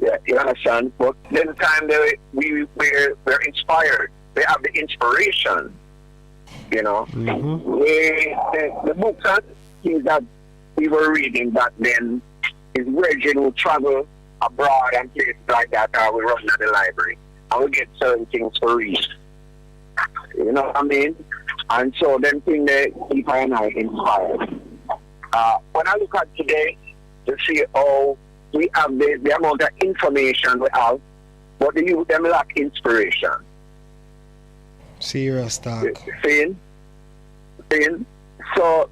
Yeah, you understand? But then the time we're inspired. They have the inspiration. You know? The books and things that we were reading back then is Virgin who travel abroad and places like that, or we run at the library and we get certain things to read. You know what I mean? And so them things that keep and I inspired. When I look at today to see how we have the amount of information we have, but the youth them lack inspiration. Serious talk. Seeing? So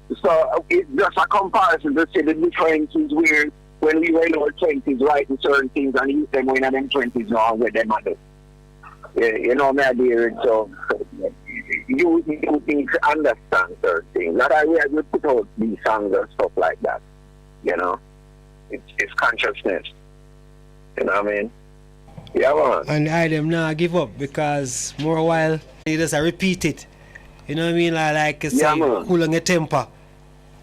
it's just a comparison to see the differences where when we were in our 20s writing certain things and youth them when in them 20s now and where them are. You know my idea. So you need to understand certain things. Not that we have to put out these songs and stuff like that. You know? It's consciousness. You know what I mean? Yeah, man. And I them now give up because more a while you just repeat it. You know what I mean? Like you say, cool on your temper.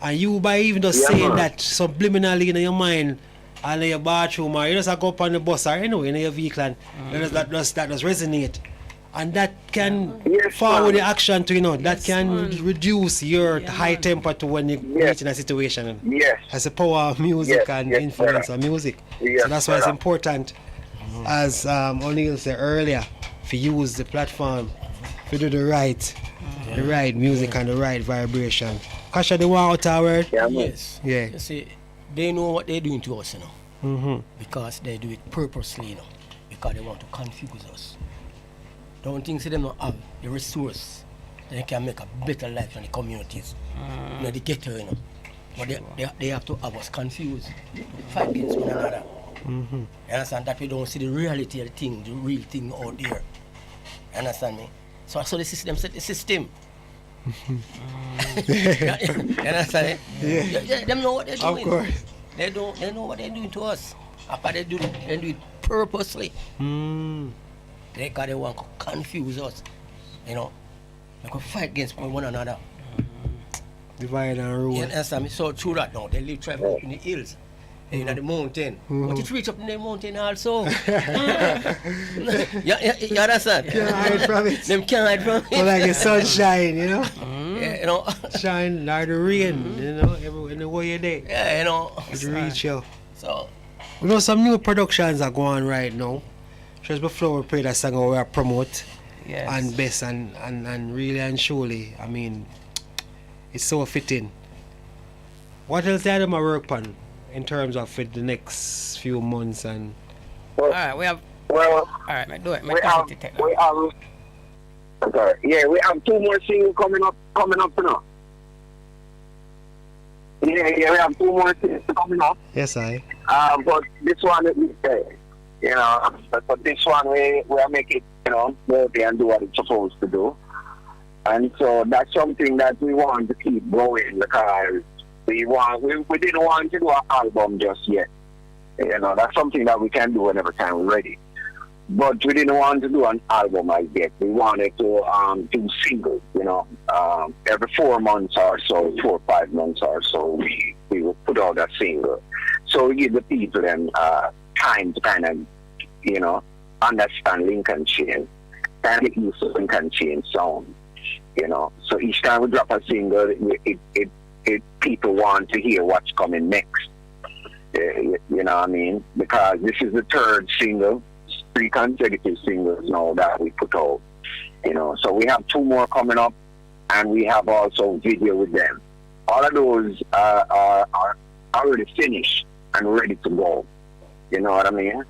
And you by even just saying that subliminally in your mind and in your bathroom or you just go up on the bus or anyway in your vehicle and that does resonate. And that can forward the action to, you know, that can reduce your high temper to when you reach in a situation. As the power of music and influence of music. So that's why it's important, as O'Neill said earlier, to use the platform to do the right music and the right vibration. Kasha, they want out our word? Yes. Yeah. You see, they know what they're doing to us, you know. Because they do it purposely, you know. Because they want to confuse us. Don't think they don't have the resource. They can make a better life in the communities. You know, the ghetto, you know. But they have to have us confused, fight against one another. Mm-hmm. You understand? That we don't see the reality of the thing, the real thing out there. You understand me? So the system set the system. You understand? Yeah. Them know what they're doing. Of course. They know what they're doing to us. After they do it purposely. Because they want to confuse us. You know? They could fight against one another. Divide and rule. You understand me? So through that now, they live travel in the hills. In the mountain. But it reach up in the mountain also. you understand? Can't hide from it. Them can't hide from it. But like the sunshine, you know? Yeah, you know. Shine like the rain, you know, in the way you're there. Yeah, you know. It reach you. So. We know some new productions are going on right now. Just before we play that song we are promote. Yes. And Bess and really and surely, I mean, it's so fitting. What else are them work on in terms of with the next few months and? Well, Alright, we have. Well, alright, do it. we have 2 more singles coming up now. Yeah, we have 2 more singles coming up. Yes, I. But this one, you know, but this one we are making, you know, go there and do what it's supposed to do. And so that's something that we want to keep going because we didn't want to do an album just yet. You know, that's something that we can do whenever time we're ready. But we didn't want to do an album like that. We wanted to do singles, you know. Every 4 months or so, 4 or 5 months or so, we will put out a single. So we give the people them time to kind of, you know, understand Lincoln Chain, kind of get used to Lincoln Chain sound, you know. So each time we drop a single, it people want to hear what's coming next. You know what I mean? Because this is the 3rd single, 3 consecutive singles now that we put out. You know, so we have 2 more coming up, and we have also video with them. All of those are already finished and ready to go. You know what I mean?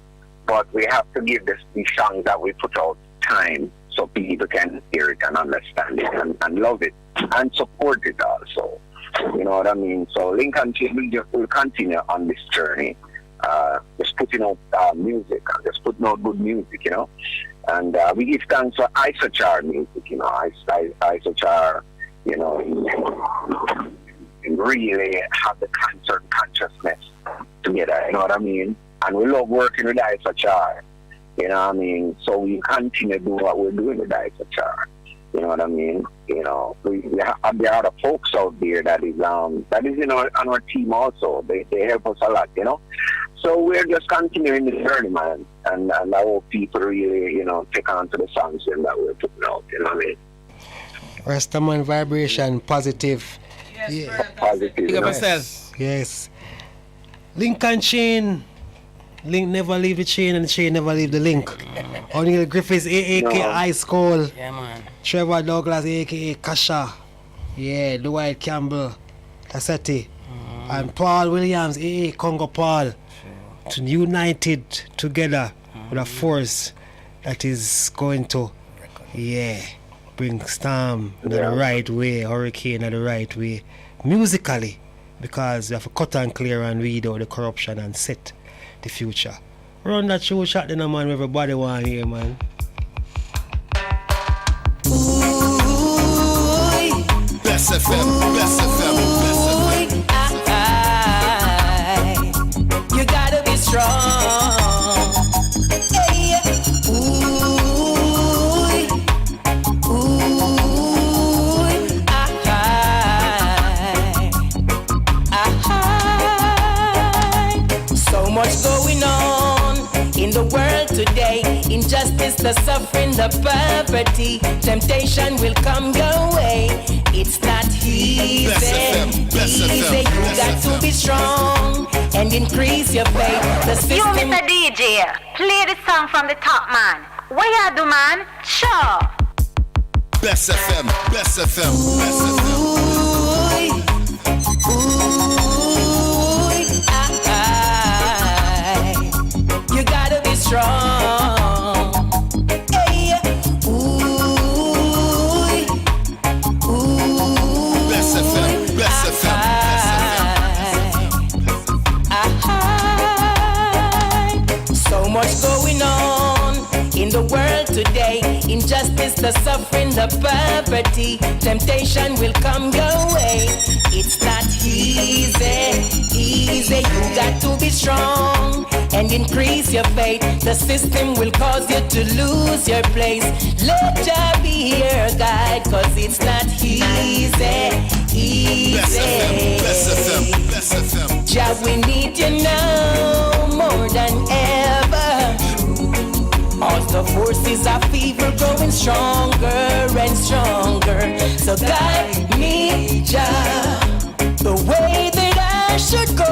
But we have to give these songs that we put out time so people can hear it and understand it and love it and support it also. You know what I mean? So Lincoln will continue on this journey. Just putting out music and just putting out good music, you know. And we give thanks for Isochar music, you know. Isochar, you know, really have the concert consciousness together, you know what I mean? And we love working with Isochar, you know what I mean? So we continue to do what we're doing with Isochar. You know what I mean? You know, there are other folks out there that is on our team also. They help us a lot, you know. So we're just continuing the journey, man. And I hope people really, you know, take on to the songs that we're putting out, you know what I mean? Rastaman vibration, positive. Yes, yeah. Positive. Big up yourself. Yes. Lincoln Chain. Link never leave the chain and the chain never leave the link. O'Neal Griffiths, a.k.a. Ice Cold. Yeah, man. Trevor Douglas, a.k.a. Kasha. Yeah, Dwight Campbell, Tassetti. And Paul Williams, a.k.a. Congo Paul. To united together with a force that is going to, bring storm in the right way, hurricane in the right way, musically, because we have to cut and clear and weed out the corruption and set the future. Run that show shot then, man, everybody want to hear, man. Best FM, Best FM, Best FM. You gotta be strong. Hey, So much going on in the world today. Injustice, the suffering, the poverty. Temptation will come your way. It's not easy. You got to be strong and increase your faith. The system. You, Mr. DJ, play the song from the top, man. What you do, man? Sure. Best FM, Best FM, Best FM. You gotta be strong. Hey, Best FM, Best FM, Best FM. Injustice, the suffering, the poverty. Temptation will come your way. It's not easy. You got to be strong and increase your faith. The system will cause you to lose your place. Let Jah be your guide, cause it's not easy. Bess FM. Jah, we need you now more than ever. All the forces of evil growing stronger and stronger. So guide me, Jah, the way that I should go.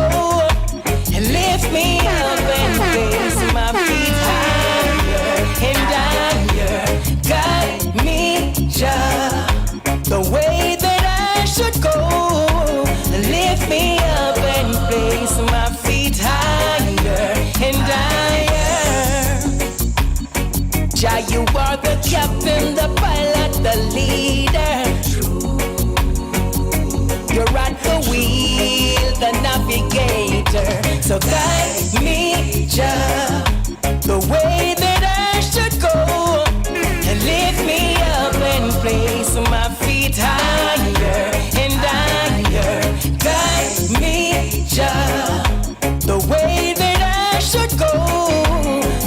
And lift me up and place my feet higher and higher. Guide me, Jah, the way that I should go. And lift me up and place my feet higher and higher. Jah, you are the captain, the pilot, the leader. You're at the wheel, the navigator. So guide me, Jah, the way that I should go. And lift me up and place my feet higher and higher. Guide me, Jah, the way that I should go.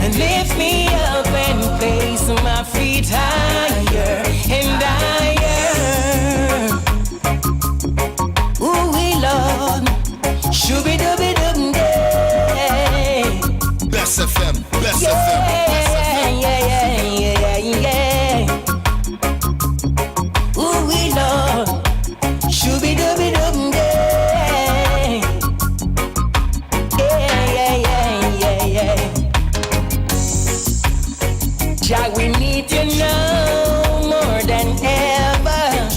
And lift me up and place my feet higher and higher. Ooh, we love shooby-dooby-dooby-day. Bess FM. Bess Yeah, FM. yeah. Ooh, we love shooby-dooby-dooby-day. Yeah. Jah, we need you now more than ever.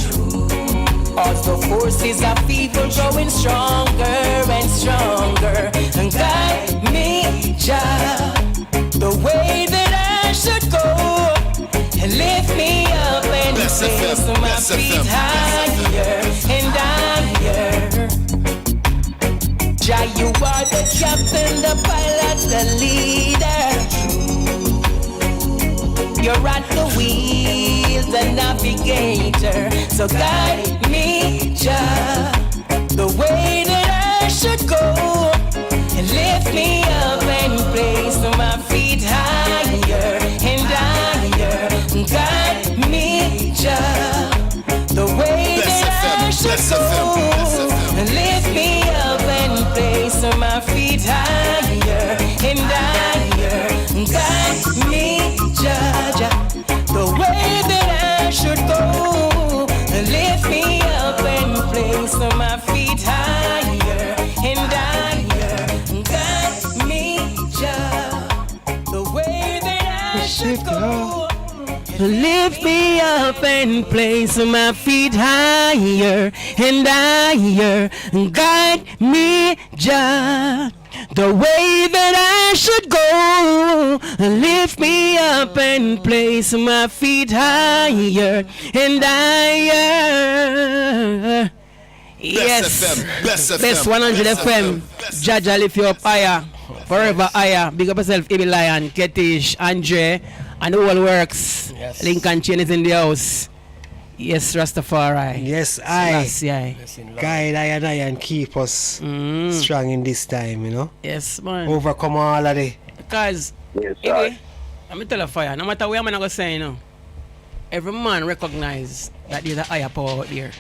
All the forces of evil growing stronger and stronger. And guide me, Jah, the way that I should go. And lift me up and Bess place FM, my Bess feet FM, higher and higher. Jah, you are the captain, the pilot, the leader. You're at the wheel, the navigator. So guide me, Jah, the way that I should go. And lift me up and place my feet higher and higher. Guide me, Jah, the way Bess that I FM, should Bess go. FM, Bess FM. And lift me up and place my feet higher and higher. Guide me, Jah, the way that I should go. And lift me up and place my feet higher and higher. Guide me, Jah, the way that I should go. Lift me up and place my feet higher and higher. Guide me, Jah, the way that I should go. Lift me up and place my feet higher and higher. Yes, Bess FM. Bes'100 FM. Jaja lift you up higher, forever higher. Big up yourself, Ibi Lion, Ketish, Andre, and the whole works. Yes. Lincoln Chain is in the house. Yes, Rastafari. Yes, guide I and keep us strong in this time, you know. Yes, man. Overcome all of the. Because, Ibi, let me tell you, fire. No matter what I'm going to say, you know, every man recognize that there's a higher power out there.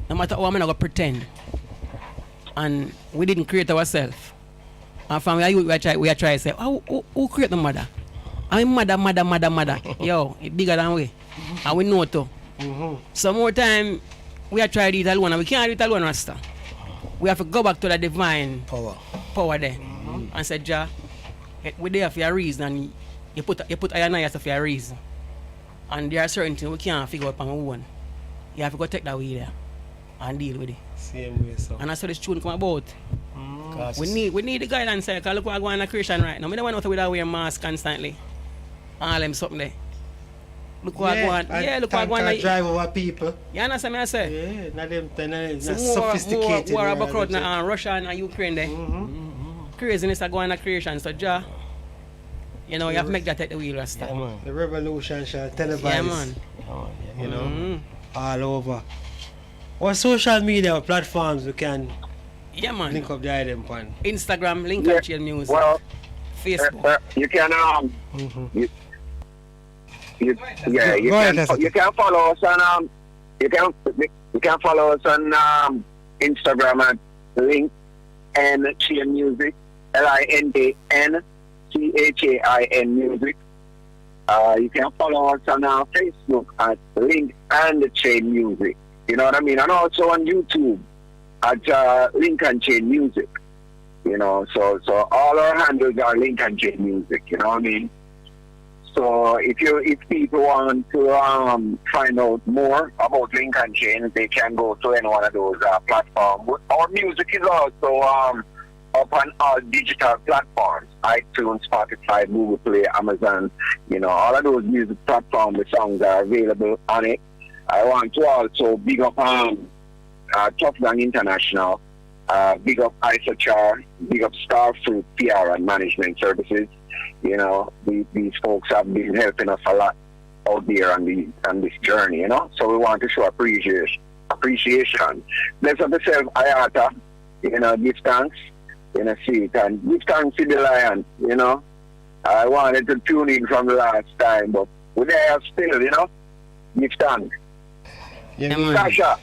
No matter what I'm going to pretend. And we didn't create ourselves. And from we are trying to say, who create the mother? I'm mother. Yo, it's bigger than we. And we know too. Some more time, we are trying to eat alone, and we can't eat alone, Rasta. We have to go back to the divine power there. And say, Jah, we're there for a reason, and you put Iron for a reason. And there are certain things we can't figure out on our own. You have to go take that way there and deal with it. Same way, so. And that's how this tune come about. We need the guidance, because look what I'm going on creation right now. I don't want to wear a mask constantly. All them something there. Look what I want. Yeah, look what I want. Drive over people. You understand me? I say? Yeah, not them so sophisticated. More about crowd now Russia and Ukraine there. Craziness are going on creation. So Jah, You know, you have to make that take the wheel, Rasta. Yeah, man. The revolution shall televise. Yeah, man. You know, all over. What social media platforms we can link up the item on? Instagram, Link and Chain Music. Well, Facebook. You can you can follow us on you can follow us on Instagram at Link and Chain Music, LINKNCHAIN Music. You can follow us on our Facebook at Link and Chain Music. You know what I mean? And also on YouTube at Link and Chain Music. You know, so all our handles are Link and Chain Music. You know what I mean? So if people want to find out more about Link and Chain, they can go to any one of those platforms. Our music is also up on all digital platforms: iTunes, Spotify, Google Play, Amazon. You know, all of those music platforms, the songs are available on it. I want to also big up Tough Gang International, big up Isachar, big up Starfruit PR and Management Services. You know, these folks have been helping us a lot out there on this journey, you know. So we want to show appreciation. Bless up yourself, Ayata, you know, give thanks, you know, see it, and give thanks to the Lion, you know. I wanted to tune in from the last time, but we're there still, you know. Give thanks. Sasha.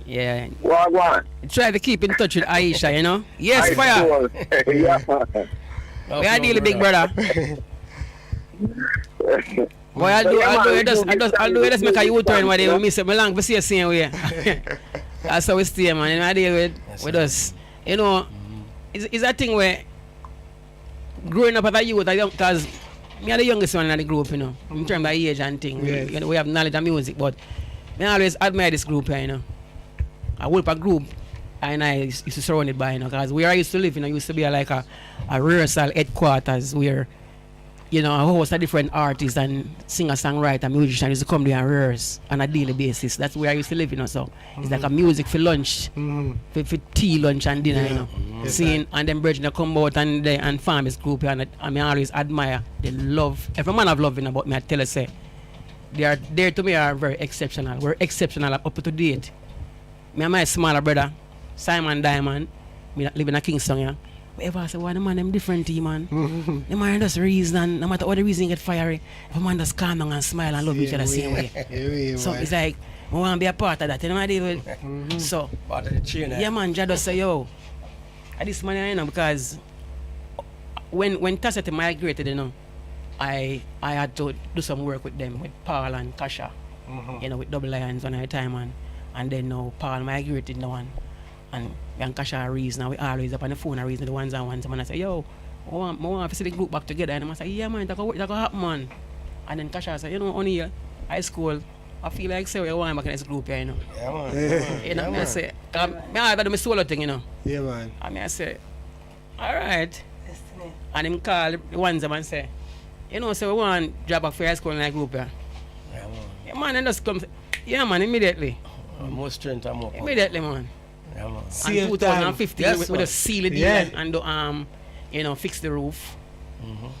Yeah. What? Try to keep in touch with Aisha, you know. Yes, fire. Yeah. We are dealing, big brother. Boy, I'll do it. Just make a U-turn where they miss it. I long to see the same way. That's how we stay, man. And I deal with us. You know, it's a thing where growing up as a youth, because me are the youngest one in the group, you know, in terms of age and thing. Yes. You know, we have knowledge of music, but I always admire this group here, you know. I work a group and I used to surround it by, you know, because where I used to live, you know, used to be like a rehearsal headquarters where, you know, a host of different artists and singer-songwriter, musicians used to come there and rehearse on a daily basis. That's where I used to live, you know, so it's like a music for lunch, for tea, lunch and dinner, you know. Seeing, and then Virgin come out and form this group, and I always admire the love, every man have love, you know, but me I tell you, say, they to me are very exceptional. We're exceptional up to date. Me and my smaller brother, Simon Diamond, me that live in a Kingston, yeah. Whenever I say, why the man them different team, man. The man just reason, no matter what the reason get fiery, if man just calm down and smile and love each other the same way. So it's like, I want to be a part of that, you know what I mean? So, part of the chain, yeah, man, Jah just say, yo, this man, you know, because when Tassette migrated, you know, I had to do some work with them, with Paul and Kasha, you know, with Double Lions one at a time, and then now Paul migrated now, and Kasha reason, we always up on the phone and reason the ones and ones, and I say, yo, I want to see the group back together, and I say, yeah, man, that go happen, man. And then Kasha say, you know, only here, high school, I feel like say, I want back in this group here, you know. Yeah, man. You know, yeah, I say, I do my solo thing, you know. Yeah, man. And I say, all right. And him call the ones and say, you know, so we want to drop back for high school in that group here. Yeah, man. Yeah, man, and just come, yeah, man, immediately. More strength and more power. Immediately, man. Yeah, man. And 2015, yes, we just seal the deal and do, you know, fix the roof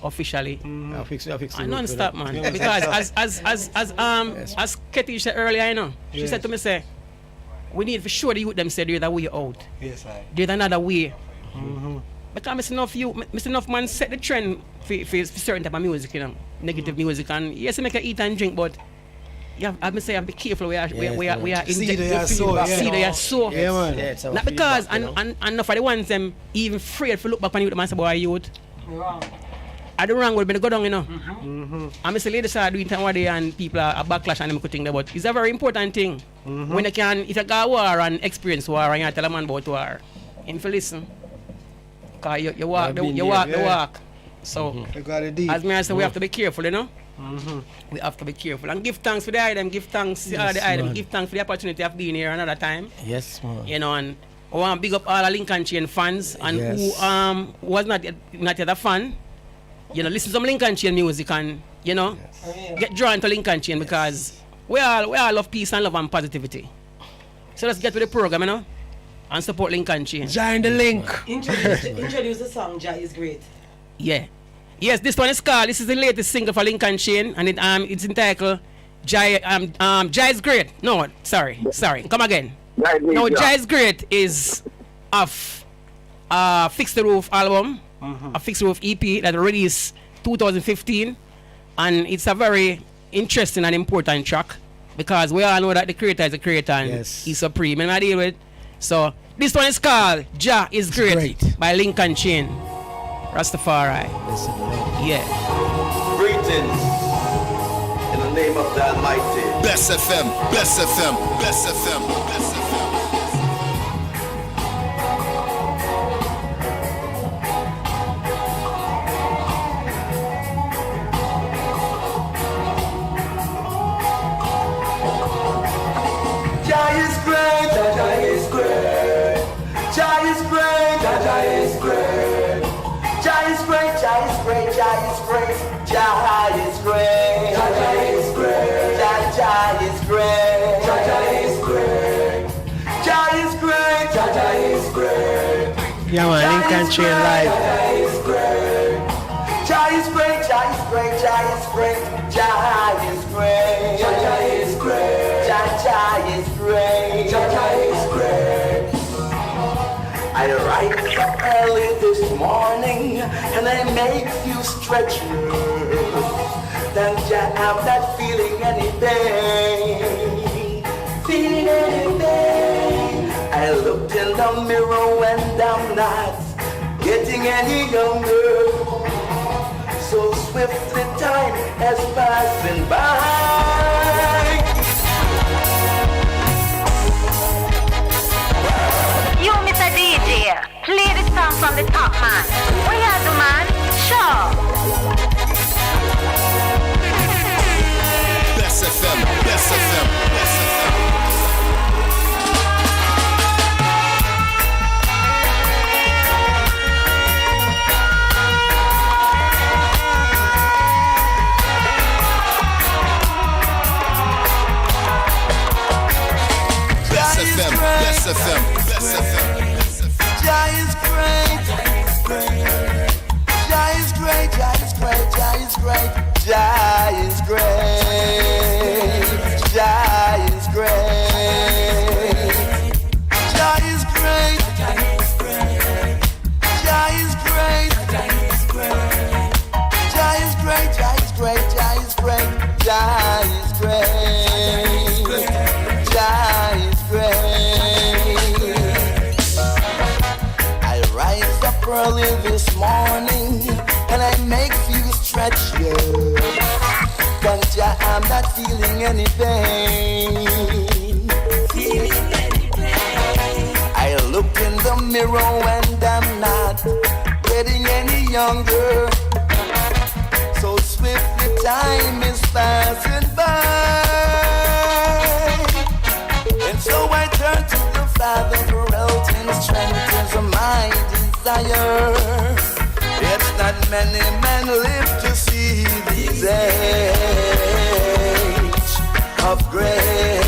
officially. I'll fix the roof. And non-stop, man. Because as Ketty said earlier, you know, she said to me, say, we need for sure the youth them say there's a way out. Yes, I. There's another way. Because Mr. Enough man set the trend for certain type of music, you know, negative music, and yes, you make a eat and drink, but I say be careful. We are seed they so. Yeah, man. Not because and not for the ones them even afraid to look back on you, the man say, boy, youth. Wrong. I do wrong will be go down, you know. And I say ladies are doing time day and people are backlash and them could think that, but it's a very important thing. When you can, if you go war and experience war and you tell a man about war, if you listen. Because you walk the walk. So, as me I say, we have to be careful, you know. We have to be careful. And give thanks for the item, give thanks for the item, give thanks for the opportunity of being here another time. Yes, man. You know, and I want to big up all the Link and Chain fans and who was not yet a fan. You know, listen to some Link and Chain music and, you know, get drawn to Link and Chain because we all love peace and love and positivity. So let's get to the program, you know. And support Link and Chain. Join the link. Introduce the song, Jah is great. Yeah. Yes, this one is called. This is the latest single for Lincoln Chain, and it's entitled Jai is Great. No, sorry. Come again. No, Jai is Great is off Fix the Roof album, a Fix the Roof EP that released 2015, and it's a very interesting and important track because we all know that the creator is the creator and he's supreme. And I deal with. So this one is called Jah is Great by Lincoln Chain. Rastafari. Yeah. Greetings in the name of the Almighty. Best FM, Best FM, Best FM, Best FM. Jah is great, Jah is great. Jah is great, Jah is great. Jah is great, Jah is great, Jah is great. Jah is great, Jah is great. Jah is great, Jah is great. Jah is great, Jah is great. Yeah, man, Lincoln Chain live. Jah is great. Jah is great, Jah is great, Jah is great. Jah is great, Jah is great. Jah is great, Jah is great. I rise up early this morning and I make few stretches. Then Jah, I'm not feeling any pain. Feeling any pain. I looked in the mirror and I'm not getting any younger. So swiftly time is passing by. You, Mr. DJ, play the song from the top, man. What you do, man? Sure. Best FM, Best FM, Best FM. Best FM, Best FM, Best FM. Jah is great. Jah is great, Jah is great, Jah is great. Jah is great. Jah is great. Jah is great. Jah is great. Jah is great, Jah is great, Jah is great. Jah is great. Jah is great. I rise up early this morning and I make few stretches. But Jah, I'm not feeling any pain. I look in the mirror and I'm not getting any younger. So swiftly time is passing by. And so I turn to the Father for health and strength is my desire. It's not many men live to see these age of grace.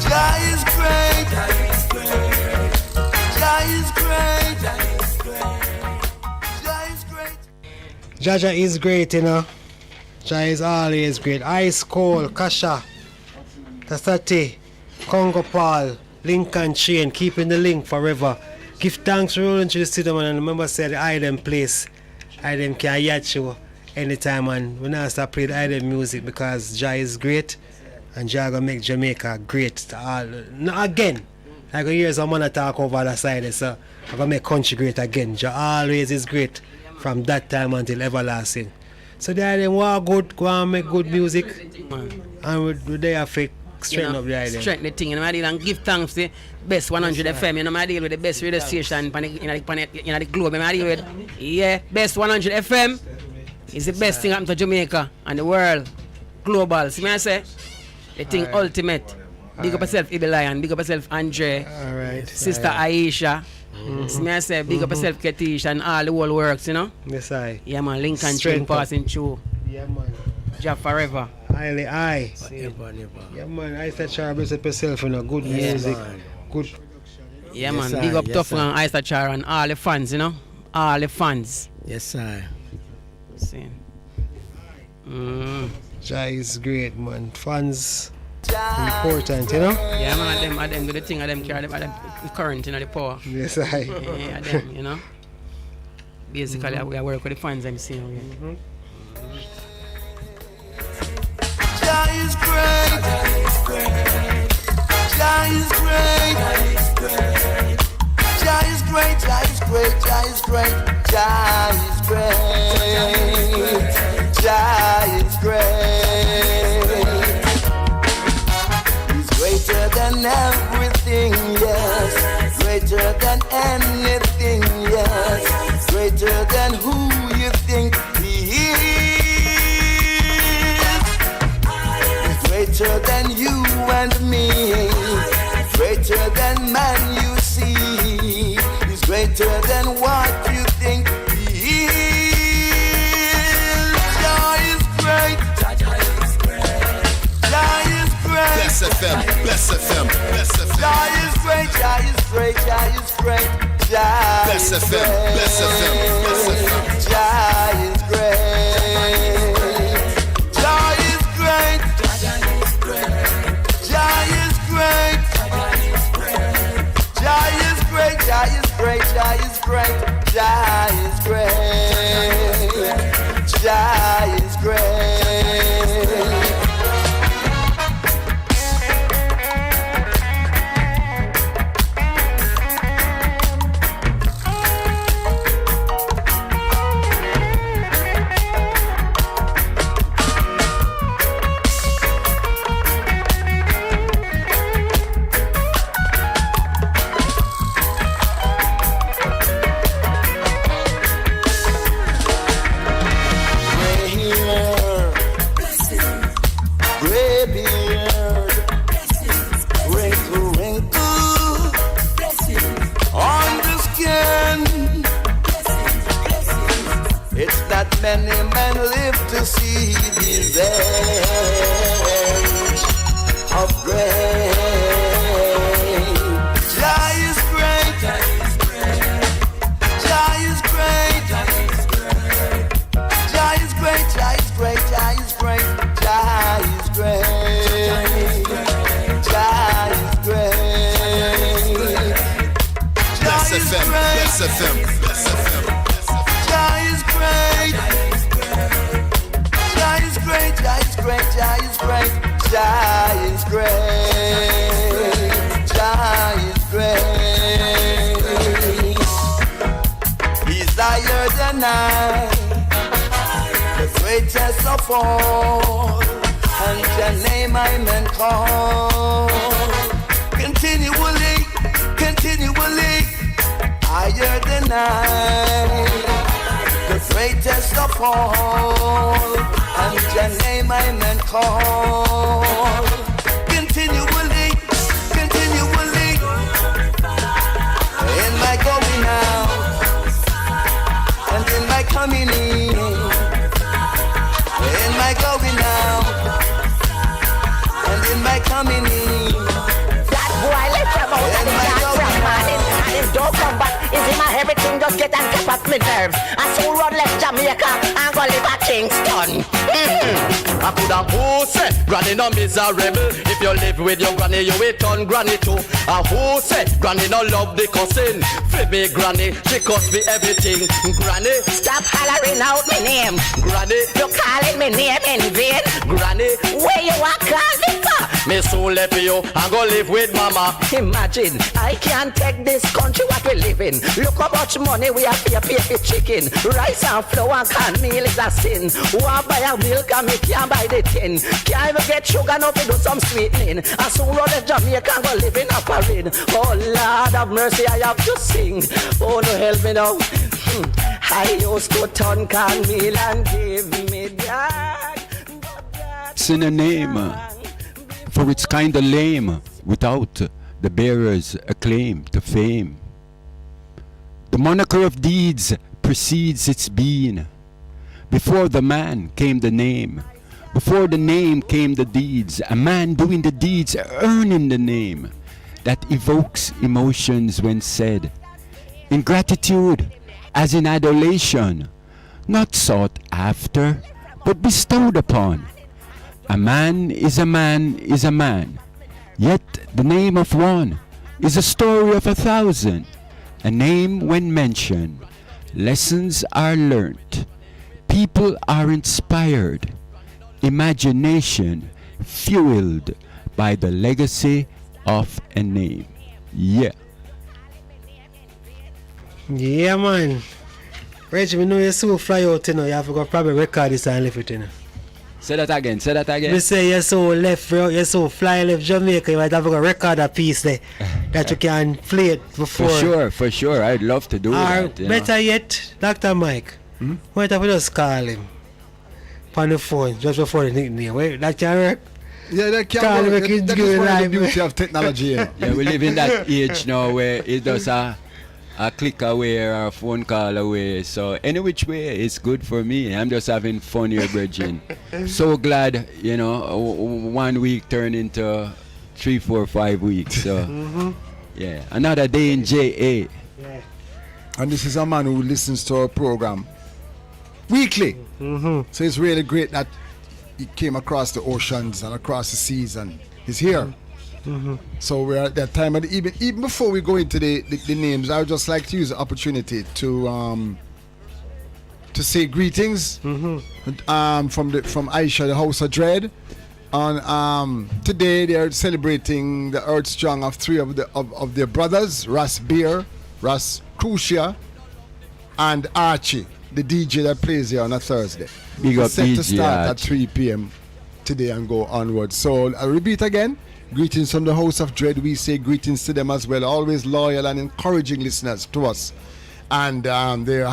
Jah is great. Jah is great. Jah is great. Jah is great. Jaja is great, you know. Jah is always great. Ice Cold, Kasha, Tasati, Congo Paul, Lincoln Chain, keeping the link forever. Give thanks for rolling to the city, man, and remember said the Idem place. Idem can yatch you anytime, and we now start playing Idem music because Jah is great and Jah gonna make Jamaica great to all. Not again. I go hear some man talk over the side, so I'm gonna make country great again. Jah always is great from that time until everlasting. So the Idem walk good, go and make good music, and we there for straighten up the Idem. Straighten the thing, and give thanks to Bes'100 FM. You know, I deal with the best radio station in the globe. I deal with, Bes'100 FM is the best thing happen to Jamaica and the world. Global. See me I say? The thing ultimate. Big up yourself, Ibe Lion. Big up yourself, Andre. Alright. Sister Aisha. See me I say? Big up yourself, Ketish, and all the whole works, you know? Yes, I. Yeah, man. Lincoln Train passing through. Yeah, man. Jah forever. Highly high. Never. Yeah, man. I said, Charles, yourself, you know, good music. Good. Yeah, man. Big up Tough and Ice Char and all the fans, you know. all the fans. Yes, sir. See. Jai is great, man. Fans important, you know? Yeah, man, I them do the thing, I them carry them current, you know, the power. Yes, I. Yeah, them, you know. Basically, we work with the fans, I'm seeing. Jah is great. Jah is great. Jah is great. Jah is great. Jah is great. Jah is great. Jah is great. He's greater than everything, yes. Greater than anything, yes. Greater than who you think he is. He's greater than you and me. Greater than man you see. He's greater than what you think he is. Jah is great. Jah is great. Bes' FM, Bes' FM, Bes' FM. Jah is great. Jah is great. Jah is great. Jah Bes' is FM, Bes' FM, Bes' FM. Jah is great. Jah is great. Jah is great. Jah is great. Jah is great. Jah is great. Jah is great. Jah is great. Many men live to see the age of grace. Jah is great. Jah is great. Jah is great. Jah is great. Jah is great. Jah is great. Jah is great. Jah is great. Bes' FM, Bes' FM, Bes' FM. Jah is great. Jah is great. Jah is great. Jah is great. Jah is great. Jah is great. He's higher than I, the greatest of all, and your name I may call. Continually, continually, higher than I, the greatest of all, and your name I may call. Continually, continually, in my going out, and in my coming in, in my going out, and in my coming in. That boy, let's come out and don't come back. Is in my everything just get and cap up my nerves. I so run left Jamaica and go live at Kingston. I coulda who say granny no miserable. If you live with your granny, you will turn granny too. Who say granny no love the cousin. Flip me granny, she cost me everything. Granny, stop hollering out my name. Granny, you calling me name in vain. Granny, where you are calling me for? Me soon left you and go live with mama. Imagine, I can't take this country what we live in. Look how much money we have to pay for chicken. Rice and flour and canned meal is a sin. Want buy a milk and me can't buy the tin. Can't even get sugar now to do some sweetening. As soon as the Jamaica go live in a parade. Oh Lord have mercy, I have to sing. Oh no, help me now. I used to turn canned meal and give me that. It's in a name, for it's kinda lame without the bearer's acclaim to fame. The moniker of deeds precedes its being. Before the man came the name. Before the name came the deeds. A man doing the deeds, earning the name that evokes emotions when said. In gratitude, as in adulation, not sought after, but bestowed upon. A man is a man is a man, yet the name of one is a story of 1,000. A name when mentioned, lessons are learnt, people are inspired, imagination fueled by the legacy of a name. Yeah. Yeah, man. Reggie, we know you're so fly out, you know. You have to go probably record this and live it, you know. Say that again. We say you're so left, bro. You're so fly left Jamaica. You might have to go record a piece there that you can play it before. For sure. I'd love to do that. Better yet, Dr. Mike. Why don't we just call him on the phone just before the nickname? Wait, that can work? Yeah, that can work. That is one of the beauty of technology. Yeah, we live in that age now where it does a click away or a phone call away. So any which way, it's good for me. I'm just having fun here, Bridging. So glad, 1 week turned into 3, 4, 5 weeks. So yeah, another day in JA. Yeah. And this is a man who listens to our program weekly. So it's really great that he came across the oceans and across the seas and he's here. So we're at that time of the evening. Even before we go into the names, I would just like to use the opportunity to say greetings from Aisha, the House of Dread. On today they are celebrating the Earth Strong of three of their brothers, Ras Beer, Ras Crucia, and Archie, the DJ that plays here on a Thursday. Big up set DJ to start Archie. at 3 p.m. today and go onward. So I'll repeat again. Greetings from the House of Dread. We say greetings to them as well. Always loyal and encouraging listeners to us. And they're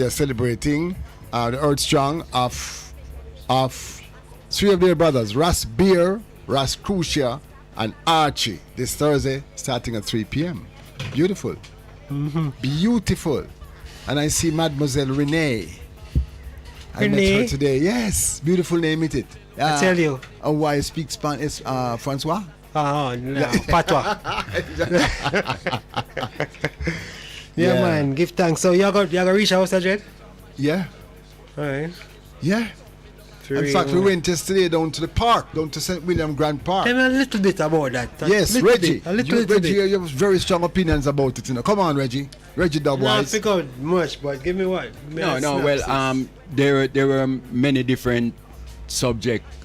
celebrating the Earth Strong of three of their brothers, Ras Beer, Ras Crucia, and Archie, this Thursday starting at 3 p.m. Beautiful. Beautiful. And I see Mademoiselle Renee. I met her today. Yes, beautiful name, isn't it? I tell you. Why speak Spanish, Francois? Oh, no, patois. Yeah, man, give thanks. So you got reach House of Dread? Yeah. All right. Yeah. In fact, we went yesterday down to the park, down to St. William Grand Park. Tell me a little bit about that. Yes, Reggie. Reggie, you have very strong opinions about it. Come on, Reggie. Reggie Dubwise. Not pick out much, but give me what? Well, there were many different subjects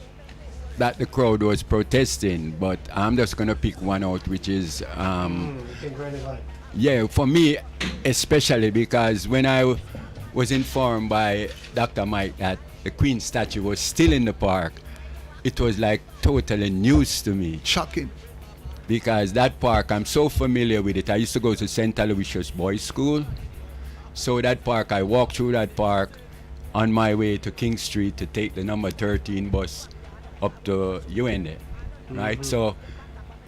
that the crowd was protesting, but I'm just gonna pick one out, which is for me especially, because when I was informed by Dr. Mike that the Queen statue was still in the park, it was like totally news to me. Shocking. Because that park, I'm so familiar with it. I used to go to St. Aloysius Boys School. So that park, I walked through that park on my way to King Street to take the number 13 bus up to UND, right? So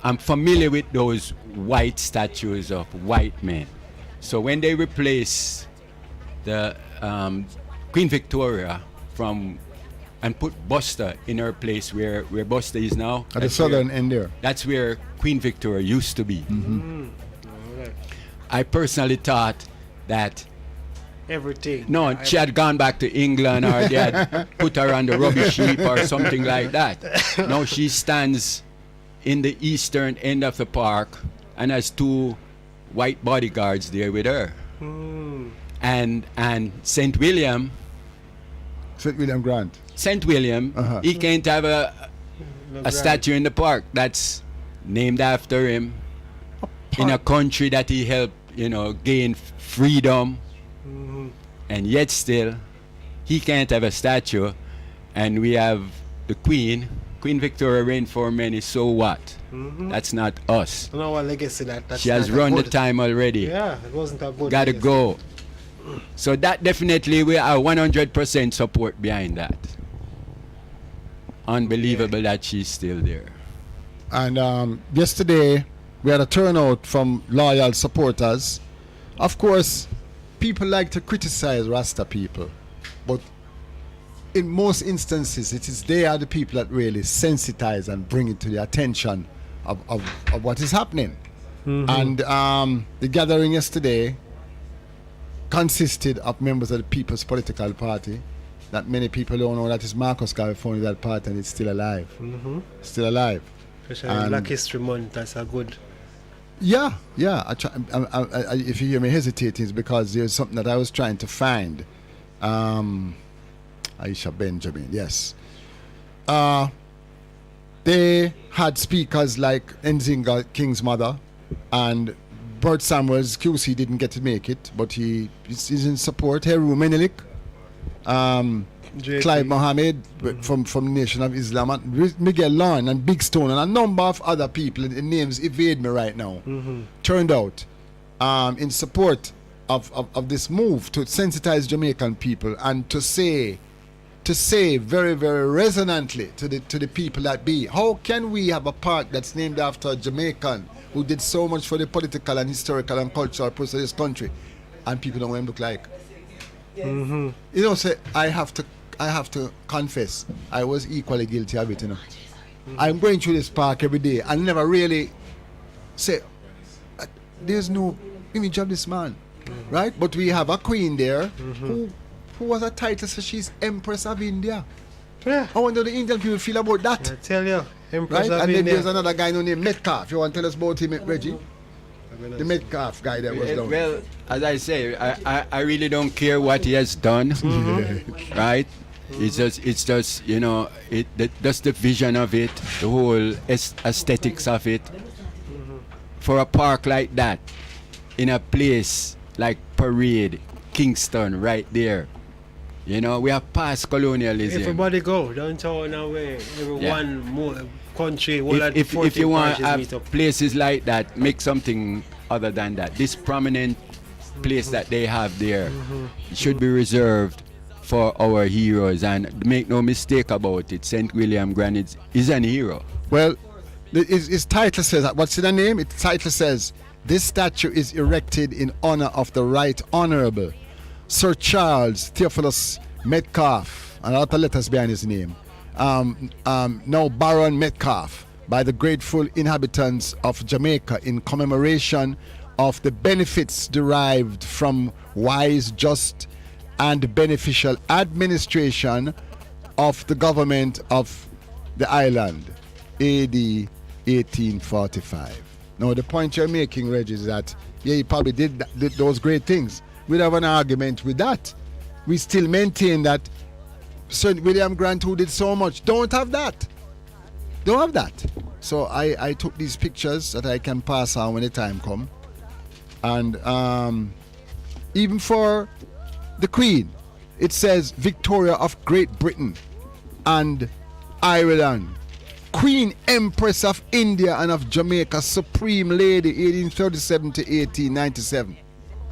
I'm familiar with those white statues of white men. So when they replace the Queen Victoria and put Buster in her place where Buster is now. At the southern end there. That's where Queen Victoria used to be. I personally thought that everything. No, she had gone back to England, or they had put her on the rubbish heap or something like that. No, she stands in the eastern end of the park and has two white bodyguards there with her. And St. William Grant. St. William, he can't have a statue in the park that's named after him in a country that he helped, gain freedom. And yet still, he can't have a statue. And we have the Queen Victoria reigned for many, so what? That's not us. No, what legacy that's she has run the time already. Yeah, it wasn't a good Gotta legacy. go. So that definitely we are 100% support behind that. Unbelievable that she's still there. And yesterday we had a turnout from loyal supporters. Of course, people like to criticize Rasta people, but in most instances they are the people that really sensitize and bring it to the attention of what is happening. And the gathering yesterday consisted of members of the People's Political Party. That many people don't know that is Marcus Garvey founded that party, and it's still alive. Still alive. Especially Black History Month, that's a good. Yeah. If you hear me hesitating, it's because there's something that I was trying to find. Aisha Benjamin, yes. They had speakers like Nzinga King's mother, and Bert Samuels, QC, didn't get to make it, but he's in support. Heru Menelik, Clive Mohammed from the Nation of Islam, and Miguel Lorne and Big Stone, and a number of other people, the names evade me right now, turned out in support of this move to sensitize Jamaican people and to say very, very resonantly to the people that be, how can we have a park that's named after a Jamaican who did so much for the political and historical and cultural process of this country, and people don't want him look like? You know, say I have to confess, I was equally guilty of it. You know, I'm going through this park every day and never really say there's no image of this man, right? But we have a queen there who was a title, so she's Empress of India. Yeah. I wonder the Indian people feel about that. I tell you, Empress right? of And India. then there's another guy named Metcalf. You want to tell us about him, Reggie? The Metcalf guy that was down. Well, as I say, I really don't care what he has done, right? It's just you know, that's the vision of it, the whole aesthetics of it. For a park like that, in a place like Parade, Kingston, right there, you know, we have past colonialism. Everybody go downtown away. Everyone more country. If you want to have places like that, make something other than that. This prominent place that they have there should be reserved for our heroes, and make no mistake about it, St. William Grant is an hero. Well, his title says, what's the name? Its title says, this statue is erected in honor of the Right Honorable Sir Charles Theophilus Metcalf, and a lot of letters behind his name, now Baron Metcalf, by the grateful inhabitants of Jamaica in commemoration of the benefits derived from wise, just, and beneficial administration of the government of the island, AD 1845. Now, the point you're making, Reg, is that, yeah, he probably did those great things. We'd have an argument with that. We still maintain that Sir William Grant, who did so much, don't have that. Don't have that. So I took these pictures that I can pass on when the time comes. And even for the Queen, it says Victoria of Great Britain and Ireland, Queen Empress of India and of Jamaica, Supreme Lady, 1837 to 1897.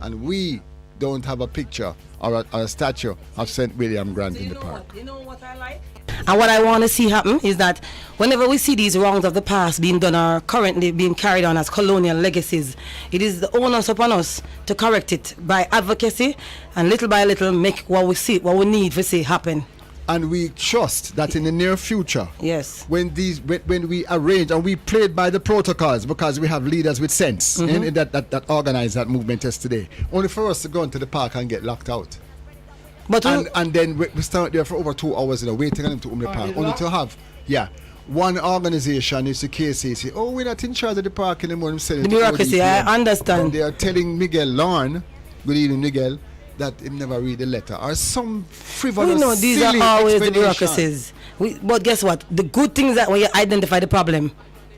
And we don't have a picture or a statue of St. William Grant in the park. You know what I like? And what I want to see happen is that whenever we see these wrongs of the past being done or currently being carried on as colonial legacies, it is the onus upon us to correct it by advocacy and little by little make what we need to see happen. And we trust that in the near future, yes, when we arrange and we played by the protocols, because we have leaders with sense that organize that movement yesterday, only for us to go into the park and get locked out. But and then we stand there for over 2 hours, waiting on them to open the park, only to have one organization is the case say, oh, we're not in charge of the park anymore. The bureaucracy, I understand. And they are telling Miguel Lorne, good evening Miguel, that he never read the letter or some frivolous, we know these are always the bureaucracies. But guess what? The good thing is that when you identify the problem,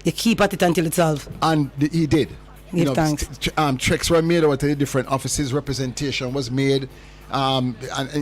you keep at it until it's solved. And he did. Thanks. Treks were made out of the different offices, representation was made, and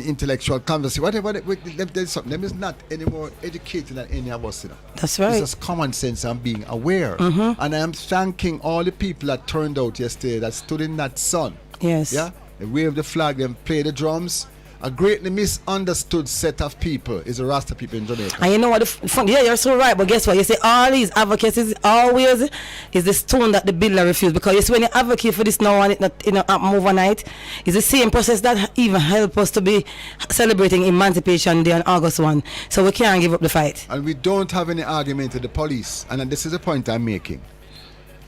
intellectual conversation. Whatever. There's something. Them is not any more educated than any of us. That's right. It's just common sense and being aware. And I am thanking all the people that turned out yesterday, that stood in that sun. Yes. Yeah. They wave the flag, them play the drums. A greatly misunderstood set of people is the Rasta people in Jamaica. And you know what? You're so right. But guess what? You say all these advocacies always is the stone that the builder refused. Because you see, when you advocate for this now and it not happen overnight, it's the same process that even help us to be celebrating Emancipation Day on August 1. So we can't give up the fight. And we don't have any argument with the police. And this is the point I'm making.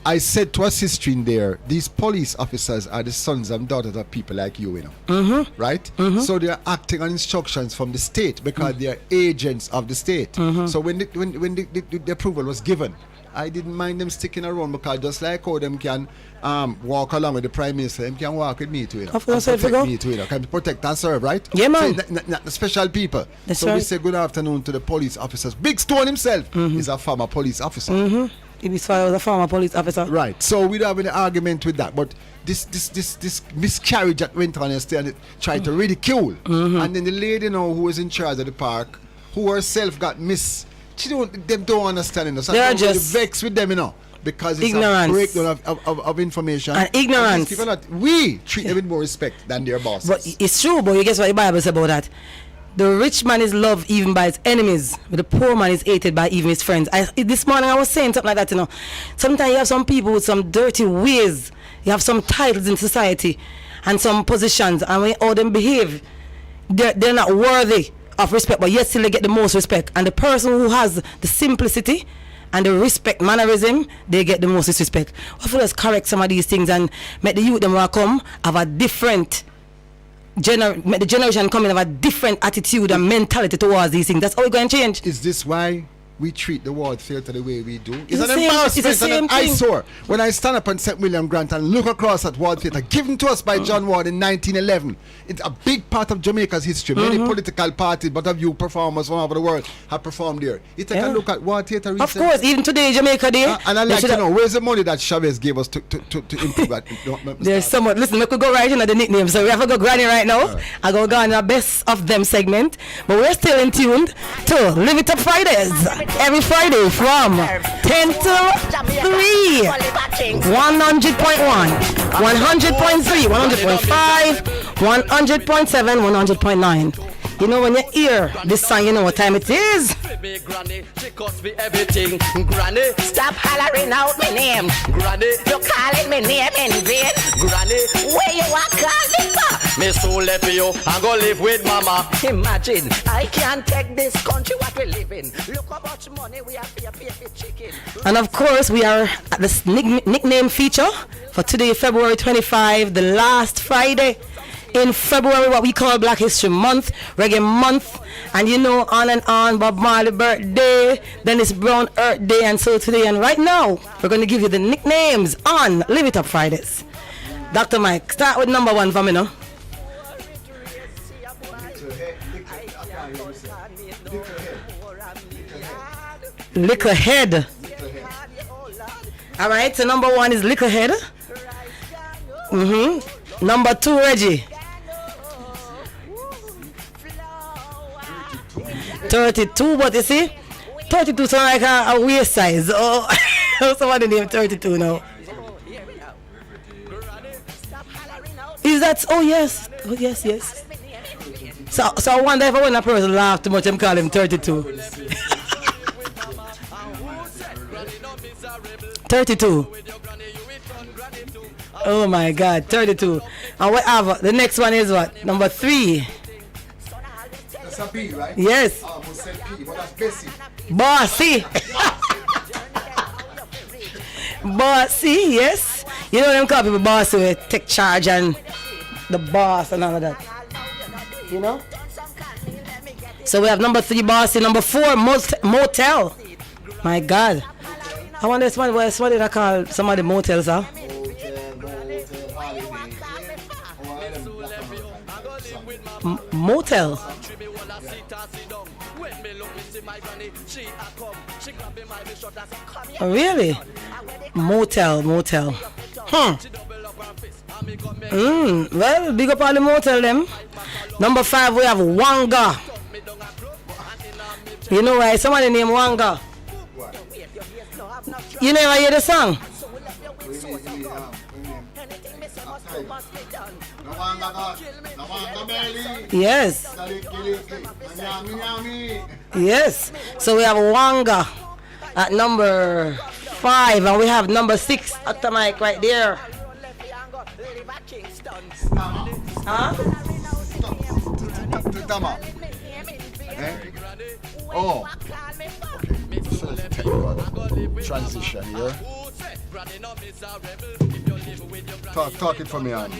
I said to our sister in there, these police officers are the sons and daughters of people like you, you know. Mm-hmm. Right? So they are acting on instructions from the state because they are agents of the state. So when the approval was given, I didn't mind them sticking around because just like how them can walk along with the Prime Minister, them can walk with me too, you know. Of course, protect me too, you know. Can protect and serve, right? Yeah, man. So, not the special people. That's so we right. say good afternoon to the police officers. Big Stone himself is a former police officer. He was a former police officer. Right. So we don't have any argument with that. But this miscarriage that went on yesterday and it tried to ridicule. And then the lady now who was in charge of the park, who herself got them don't understand, you know. So They're I'm just really vexed with them, you know. Because it's ignorance. a breakdown of information. And ignorance. We treat them with more respect than their bosses. But it's true, but you guess what the Bible says about that? The rich man is loved even by his enemies, but the poor man is hated by even his friends. This morning I was saying something like that, you know. Sometimes you have some people with some dirty ways. You have some titles in society and some positions, and when all them behave, they're not worthy of respect, but yet still they get the most respect. And the person who has the simplicity and the respect mannerism, they get the most respect. I feel let's correct some of these things and make the youth them will come have a different make the generation come in have a different attitude and mentality towards these things. That's how we're going to change. Is this why we treat the world theatre the way we do? It's an the same- embarrassment it's the and an same thing. eyesore when I stand up on St. William Grant and look across at World Theatre given to us by John Ward in 1911. It's a big part of Jamaica's history. Many political parties, but of you performers from all over the world have performed there. You take a look at World Theatre. Of course, even today, Jamaica Day. And I'd like to know, where's the money that Chavez gave us to improve that? There's someone, listen, we could go right into the nickname. So we have to go granny right now. I go on the best of them segment. But we're still in tuned to Liv It Up Fridays. Every Friday from 10 to 3. 100.1, 100.3, 100.5, 100.7, 100.9. You know, when you hear this song, you know what time it is. Granny, she cost me everything. Granny, Stop hollering out my name. Granny, You calling me name in vain. Granny, Where you are calling for? me soon left you and go live with mama. Imagine, I can't take this country what we live in. Look how much money we have to pay for chicken. And of course, we are at this nickname feature for today, February 25, the last Friday in February, what we call Black History Month, Reggae Month, and you know, on, Bob Marley birthday, Dennis Brown Earth Day, and so today. And right now, we're going to give you the nicknames on Liv It Up Fridays. Dr. Mike, start with number one for me now. Liquor Head. Alright, so number one is Liquor Head. Number two, Reggie. 32, but you see, 32 sound like a waist size. Oh, somebody named 32 now. Is that? Oh yes, yes. So I wonder if when a person laugh too much, I'm call him 32. 32. Oh my God, 32. And whatever. The next one is what? Number 3. That's a B, right? Yes. I almost said P, but that's Bessie. Bossy. Bossy, yes. You know them call people bossy with take charge and the boss and all of that. You know? So we have number 3, Bossy. Number 4, Motel. My God. I wonder what did I call somebody motels, huh? Motel. Really? Motel. Well, big up all the motel them. Number 5, we have Wanga. You know why somebody named Wanga? You never hear the song? Yes. Yes. So we have Wanga at number 5, and we have number 6 at the mic right there. Huh? Oh. Okay. Transition here. Talk it for me on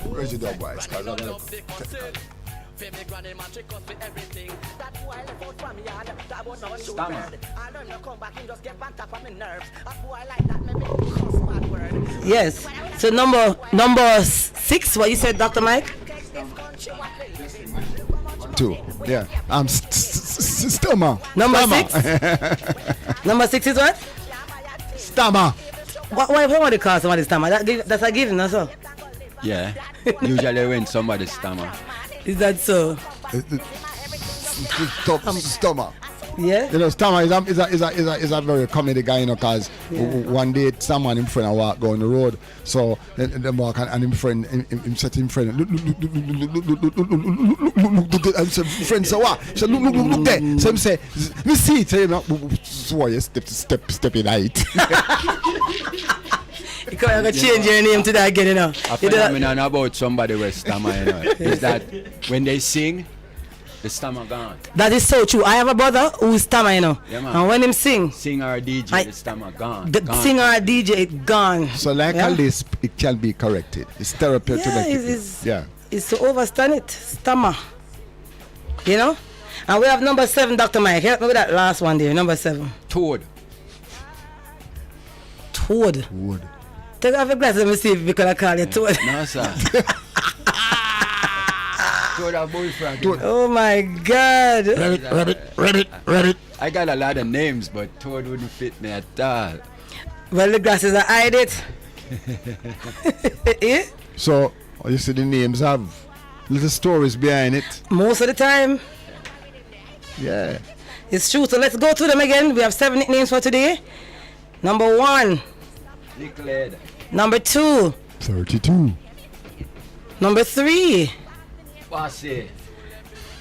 Reggie Dubwise, because I'm going Yes. So number 6, what you said, Dr. Mike? 2. Yeah. I'm Stammer. Number 6? Number 6 is what? Stammer. Why would you call somebody stammer? That's a given, that's all. Yeah. Usually when somebody stammer. Is that so? Stammer. Yeah. You know, Stammer is a very comedy guy, you know, because one day someone in front of walk go on the road, so them walk and him friend, him set him friend, look, and say, friend say what? He said, look there. So him say, me see it, you know, so you step in height. You can't change your name to that again, you know. A phenomenon about somebody with stammer, you know, is that when they sing, the stammer gone. That is so true. I have a brother who's stammer, you know. Yeah, man. And when him sing or DJ, the stammer gone. The singer or DJ, it gone. So like a lisp, it can be corrected. It's therapeutic. Yeah, it's to overstand it. Stammer. You know? And we have number 7, Dr. Mike. Help me with that last one there. Number 7. Toad. Toad. Take off your glasses, let me see if we can call you Toad. No, sir. Oh my God. Rabbit. I got a lot of names, but Toad wouldn't fit me at all. Well, the glasses are hide it. Yeah? So, you see the names have little stories behind it. Most of the time. Yeah. It's true. So let's go through them again. We have 7 nicknames for today. Number 1. Nicklead. Number 2. 32. Number 3. Bossy.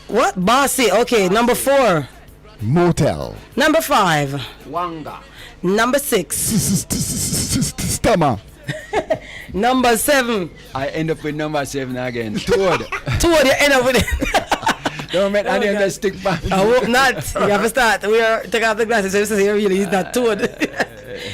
What? Bossy. Okay. Number 4. Motel. Number 5. Wanga. Number 6. Stammer. Number 7. I end up with number 7 again. Toad. Toad, you end up with it. Don't make any of that stick back. I hope not. You have to start. We are take off the glasses. So this is here really. He's not Toad.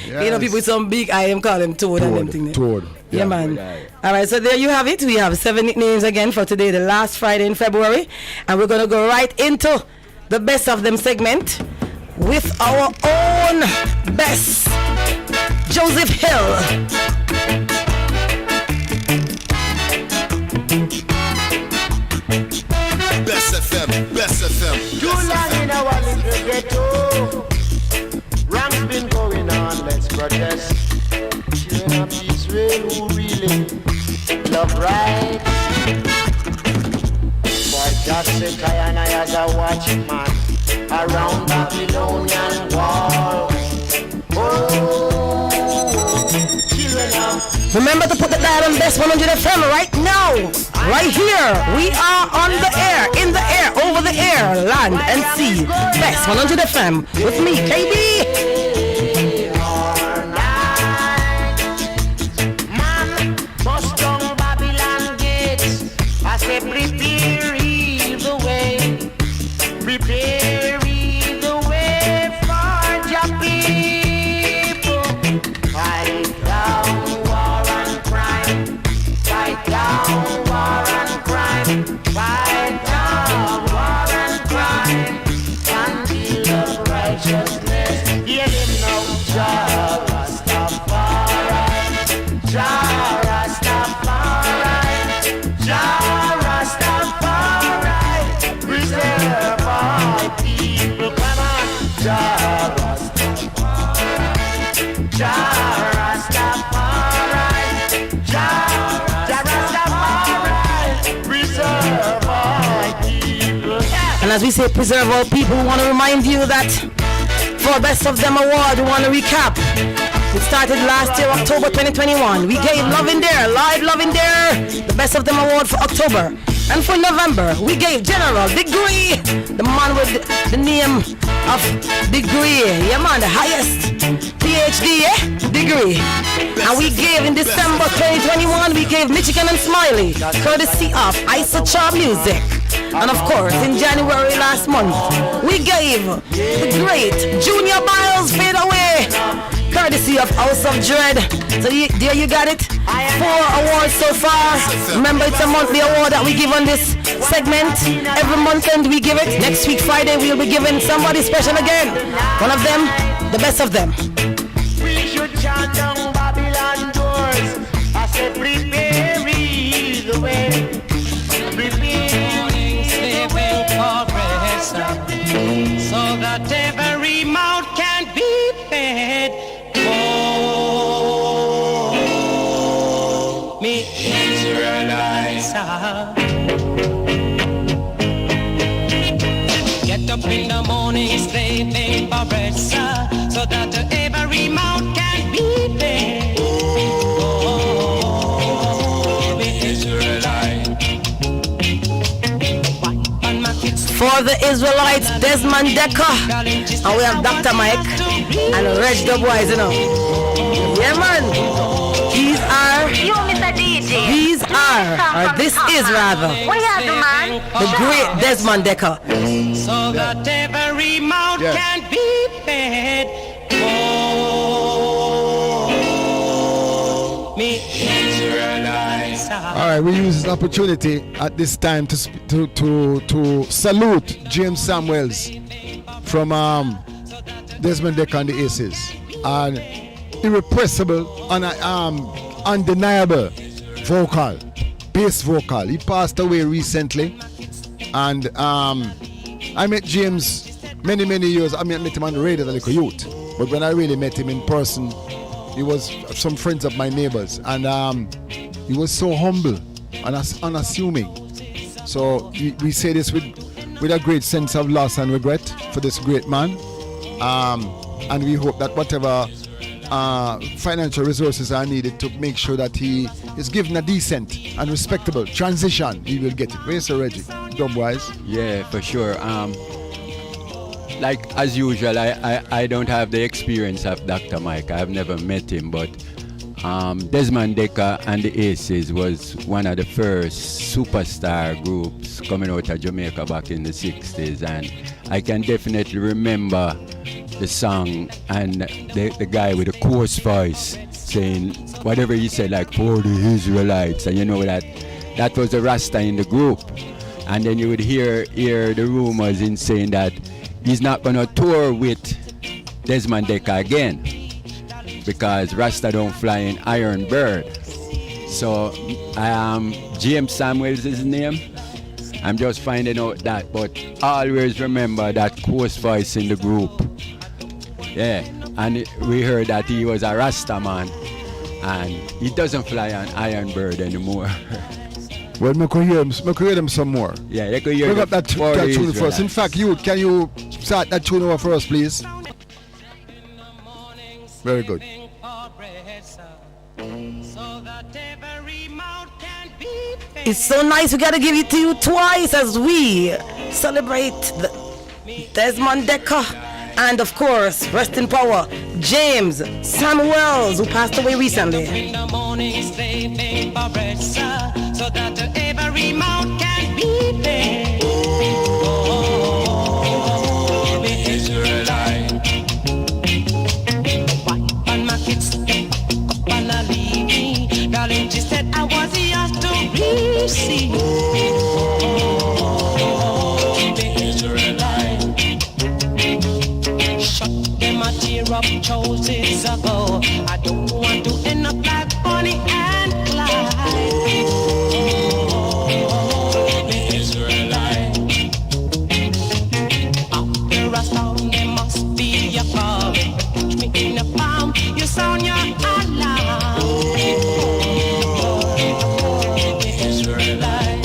You know, people with some big eye am call him Toad and them thing. Toad. Yeah, man. All right, so there you have it. We have 7 nicknames again for today, the last Friday in February, and we're gonna go right into the best of them segment with our own Bess, Joseph Hill. Best FM. Too long in our little ghetto. Wrong's been going on, let's protest. Children of Israel who really love right. For just say I as a watchman around Babylonian wall. Oh, children of Remember to put the dial on Bes'100 FM right now, right here. We are on the air, in the air, over the air, land and sea. Bes'100 FM with me, KB. Man, bust down Babylon gates. I say prepare the way. Prepare the way for your people. Fight down war and crime. Fight down war and crime. Fight down war and crime. Until of righteousness. Hear him now, Jah Rastafari. Jah Rastafari. Jah Rastafari. Preserve our people. Come on, Jah Rastafari. Jah Rastafari. Jah Rastafari. Preserve our people. And as we say preserve our people, we want to remind you that for Best of Them Award, we want to recap. It started last year, October 2021. We gave Love in There, live Love in There, the Best of Them Award for October. And for November, we gave General Degree, the man with the name of Degree. Yeah, man, the highest PhD degree. And we gave in December 2021, we gave Michigan and Smiley, courtesy of Isochar Music. And of course, in January last month, we gave the great Junior Miles Fade Away, courtesy of House of Dread. So there you got it. 4 awards so far. Remember, it's a monthly award that we give on this segment. Every month end we give it. Next week Friday we'll be giving somebody special again. One of them, the best of them. We should chant down Babylon doors. I said prepare the way. Prepare the way for rest, so that every mouth can be fed. Oh, me Israelites. Get up in the morning, slaving for rest, so that every mouth can be fed. Oh, me Israelites. For the Israelites, Desmond Decker. And we have Dr. Mike and Reg the boys, you know. Yeah, man. These are. You, Mr. DJ. These are. Or this is rather. What you do, man? The great Desmond Decker. So that every mouth can be fed. Oh, me Israelites. All right, we use this opportunity at this time to salute James Samuels from Desmond Decker and the Aces. An irrepressible, undeniable vocal, bass vocal. He passed away recently, and I met James many years. I met him on the radio as a little youth, but when I really met him in person, he was some friends of my neighbors, and he was so humble and unassuming. So we say this with a great sense of loss and regret for this great man, and we hope that whatever financial resources are needed to make sure that he is given a decent and respectable transition, he will get it. Where's Sir Reggie? Dub-wise? Yeah, for sure. Like as usual, I don't have the experience of Dr. Mike. I've never met him, but Desmond Decker and the Aces was one of the first superstar groups coming out of Jamaica back in the 60s, and I can definitely remember the song and the guy with the coarse voice saying whatever he said, like for the Israelites, and you know that was a Rasta in the group. And then you would hear the rumors in saying that he's not going to tour with Desmond Decker again because Rasta don't fly in Iron Bird. So James Samuels is his name. I'm just finding out that, but always remember that coarse voice in the group. Yeah, and we heard that he was a Rasta man and he doesn't fly on Iron Bird anymore. Well, we could hear them some more. Yeah, they could hear Bring up that tune first. In fact, can you start that tune over for us, please? Very good. It's so nice. We gotta give it to you twice as we celebrate the Desmond Decker and, of course, rest in power, James Samuels, who passed away recently. In the morning, slaving for rest, so that every mouth can be fed. Oh, the Israelite. And my kids step up and I leave me. Darling, she said I was yours to receive. Oh, the Israelite. Shut them a tear up choices ago. I don't want to end up like Bonnie and Clyde. Sound your alarm. Israelite.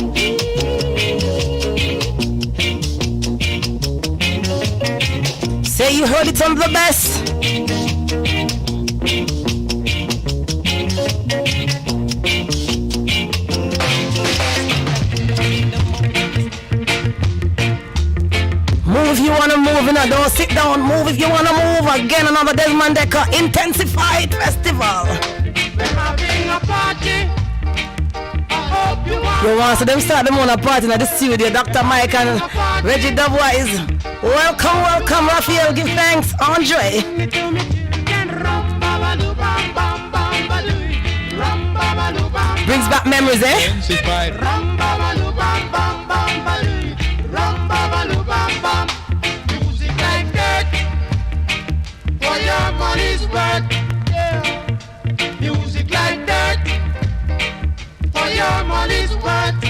Say you heard it on the best. Move if you wanna move, you know, don't sit down. Move if you wanna move. Again, another Desmond Decker Intensified Festival. You want to them start them on a party in the studio. Dr. Mike and Reggie Dub-wise. Welcome, Raphael. Give thanks, Andre. Brings back memories, eh? Music like that, for your money's worth. Yeah. Music like that, for your money's worth.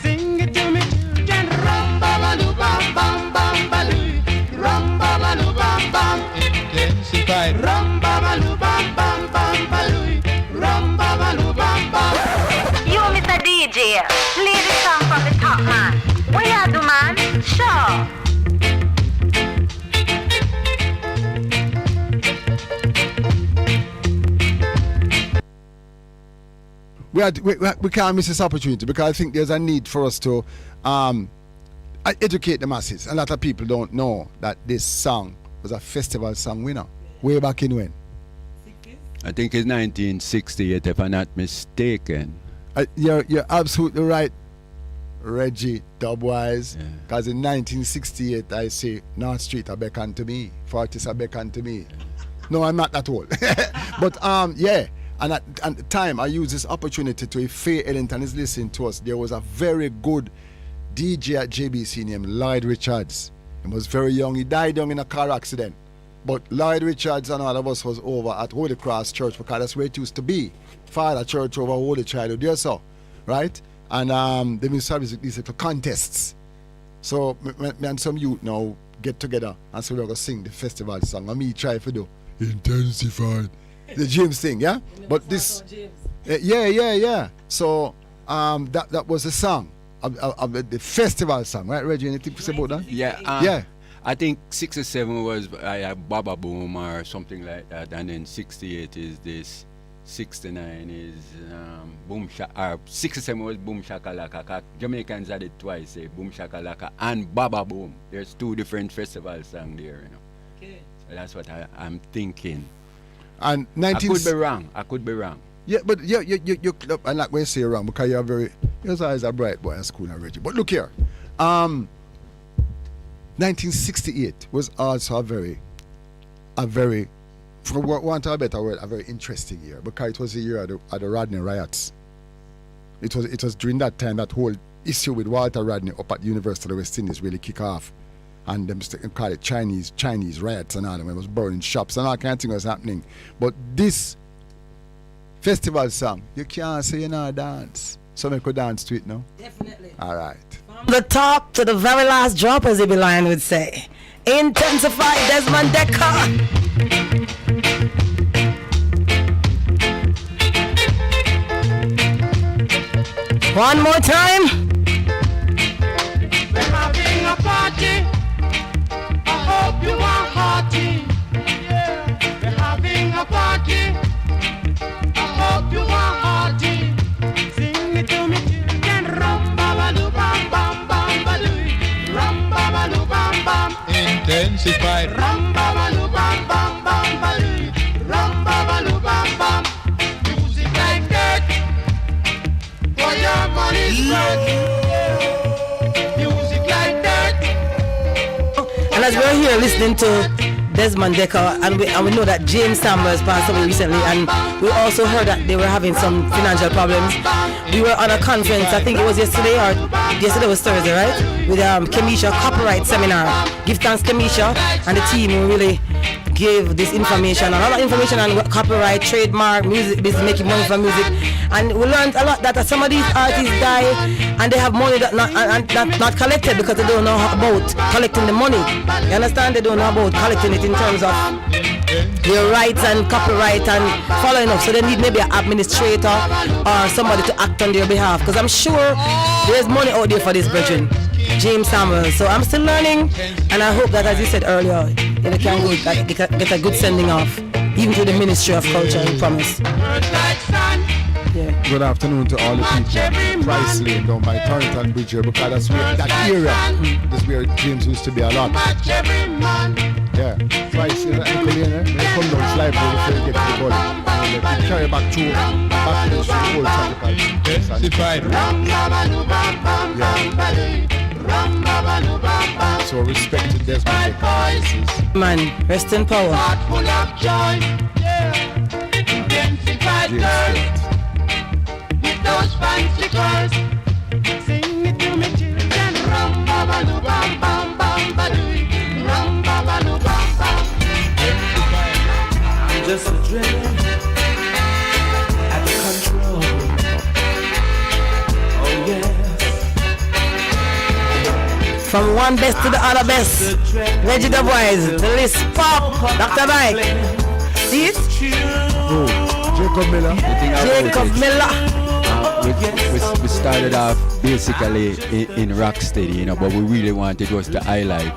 Sing it to me, children. Rum ba ba lu bam bam bam ba lu. Rum ba ba lu bam bam. Intensified. Rum ba ba lu bam bam bam ba lu. Rum ba ba lu bam bam. You, Mr. DJ, play the song from the top, man. What you do, man? Sure. We can't miss this opportunity because I think there's a need for us to educate the masses. A lot of people don't know that this song was a festival song winner way back in when? I think it's 1968, if I'm not mistaken. You're absolutely right, Reggie Dubwise. Because in 1968, I say North Street are beckoned to me, Fortis are beckoned to me. No, I'm not that old. But yeah. And at the time, I used this opportunity to, if Faye Ellington is listening to us, there was a very good DJ at JBC named Lloyd Richards. He was very young. He died young in a car accident. But Lloyd Richards and all of us was over at Holy Cross Church because that's where it used to be. Father Church over Holy Child, there so, right? And they used to have these little contests. So me and some youth now get together and so we're going to sing the festival song. And me try to do Intensified. The James thing, yeah? But this, yeah. So that was the song of the festival song, right, Reggie? Anything to say about that? Yeah. I think 67 was Baba Boom or something like that, and then 68 is this, 69 is Boom Shaka, 67 was Boom Shakalaka. Jamaicans had it twice, Boom Shakalaka and Baba Boom. There's two different festival songs there, you know. Okay. So that's what I'm thinking. And I could be wrong. Yeah, but you I'm not going to say you're wrong because your eyes are bright boy at school already. But look here, 1968 was also a very, for want of a better word, a very interesting year because it was the year of the Rodney riots. It was during that time that whole issue with Walter Rodney up at the University of the West Indies really kick off. And them call it Chinese riots and all them. It was burning shops and all kind of things was happening. But this festival song, you can't say you know dance. So we could dance to it now. Definitely. All right. From the top to the very last drop, as Ibi Lion would say. Intensify Desmond Decker. One more time. We're having a party. I hope you are hearty. Yeah. We're having a party. I hope you are hearty. Sing it to me, children. Rum ba ba lu bam bam bam ba lu. Rum ba ba lu bam bam. Intensified. Rum ba ba lu bam bam bam ba lu. Rum ba ba lu bam bam. Music like that. For your money's worth. Music like that. And as we're here listening to Desmond Decker, and we know that James Samuels passed away recently, and we also heard that they were having some financial problems. We were on a conference, I think it was yesterday was Thursday, right? With Kemisha Copyright Seminar. Give thanks Kemisha and the team who really gave this information, a lot of information on copyright, trademark, music business, making money from music. And we learned a lot that some of these artists die and they have money that not collected because they don't know about collecting the money. You understand? They don't know about collecting it in terms of their rights and copyright and following up. So they need maybe an administrator or somebody to act on their behalf. Because I'm sure there's money out there for this brethren, James Samuel. So I'm still learning, and I hope that, as you said earlier, they can get a good sending off, even to the Ministry of Culture, I promise. Yeah. Good afternoon to all the people. Price Lane down by Torrington Bridge here, because that's where that area is where James used to be a lot. Yeah. Price Lane, Uncle Lane, they come down slide over before you get to the body. And they carry back to the whole tropical. Yeah. So respect to Desmond. Man, rest in power. Full of joy. Yeah. fancy white girls, with those fancy cars. Sing it to me, children. Rum ba ba doo bam bam bam ba doo. Rum ba ba doo bam bam. I'm just a dream at the control. Oh yes. From one best to the other best. Legend of Wise, the list pop. Dr. Mike. See it? Oh, Jacob Miller. Jacob Miller. We started off basically in Rocksteady, you know, but we really wanted was to highlight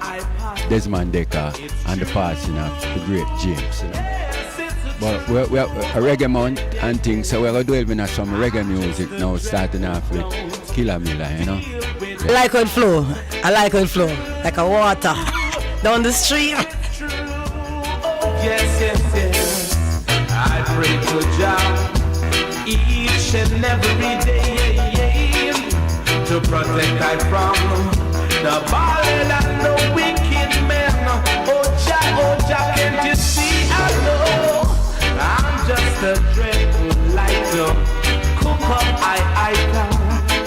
Desmond Decker and the passing of the great James, you know. But we're a reggae month and things, so we're going to delve into some reggae music now, starting off with Killer Miller, you know. I like how it flow. I like how it flow. Like a water down the stream. Yes, yes, yes. I pray to Jah each and every day to protect I from the violent and the wicked men. Oh Jah, can't you see? I know I'm just a dreadful light to cook up I come.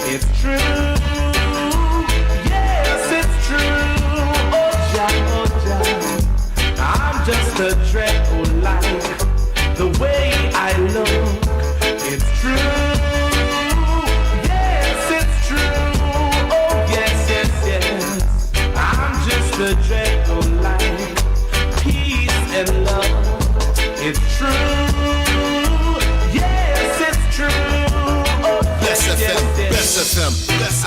It's true. Yes, it's true. Oh Jah, I'm just a dreadful light. The way I look, it's true. Yes, it's true. Oh yes, yes, yes. I'm just a dreadful light. Peace and love. It's true. Yes, it's true. Oh yes, yes, yes. Bess FM.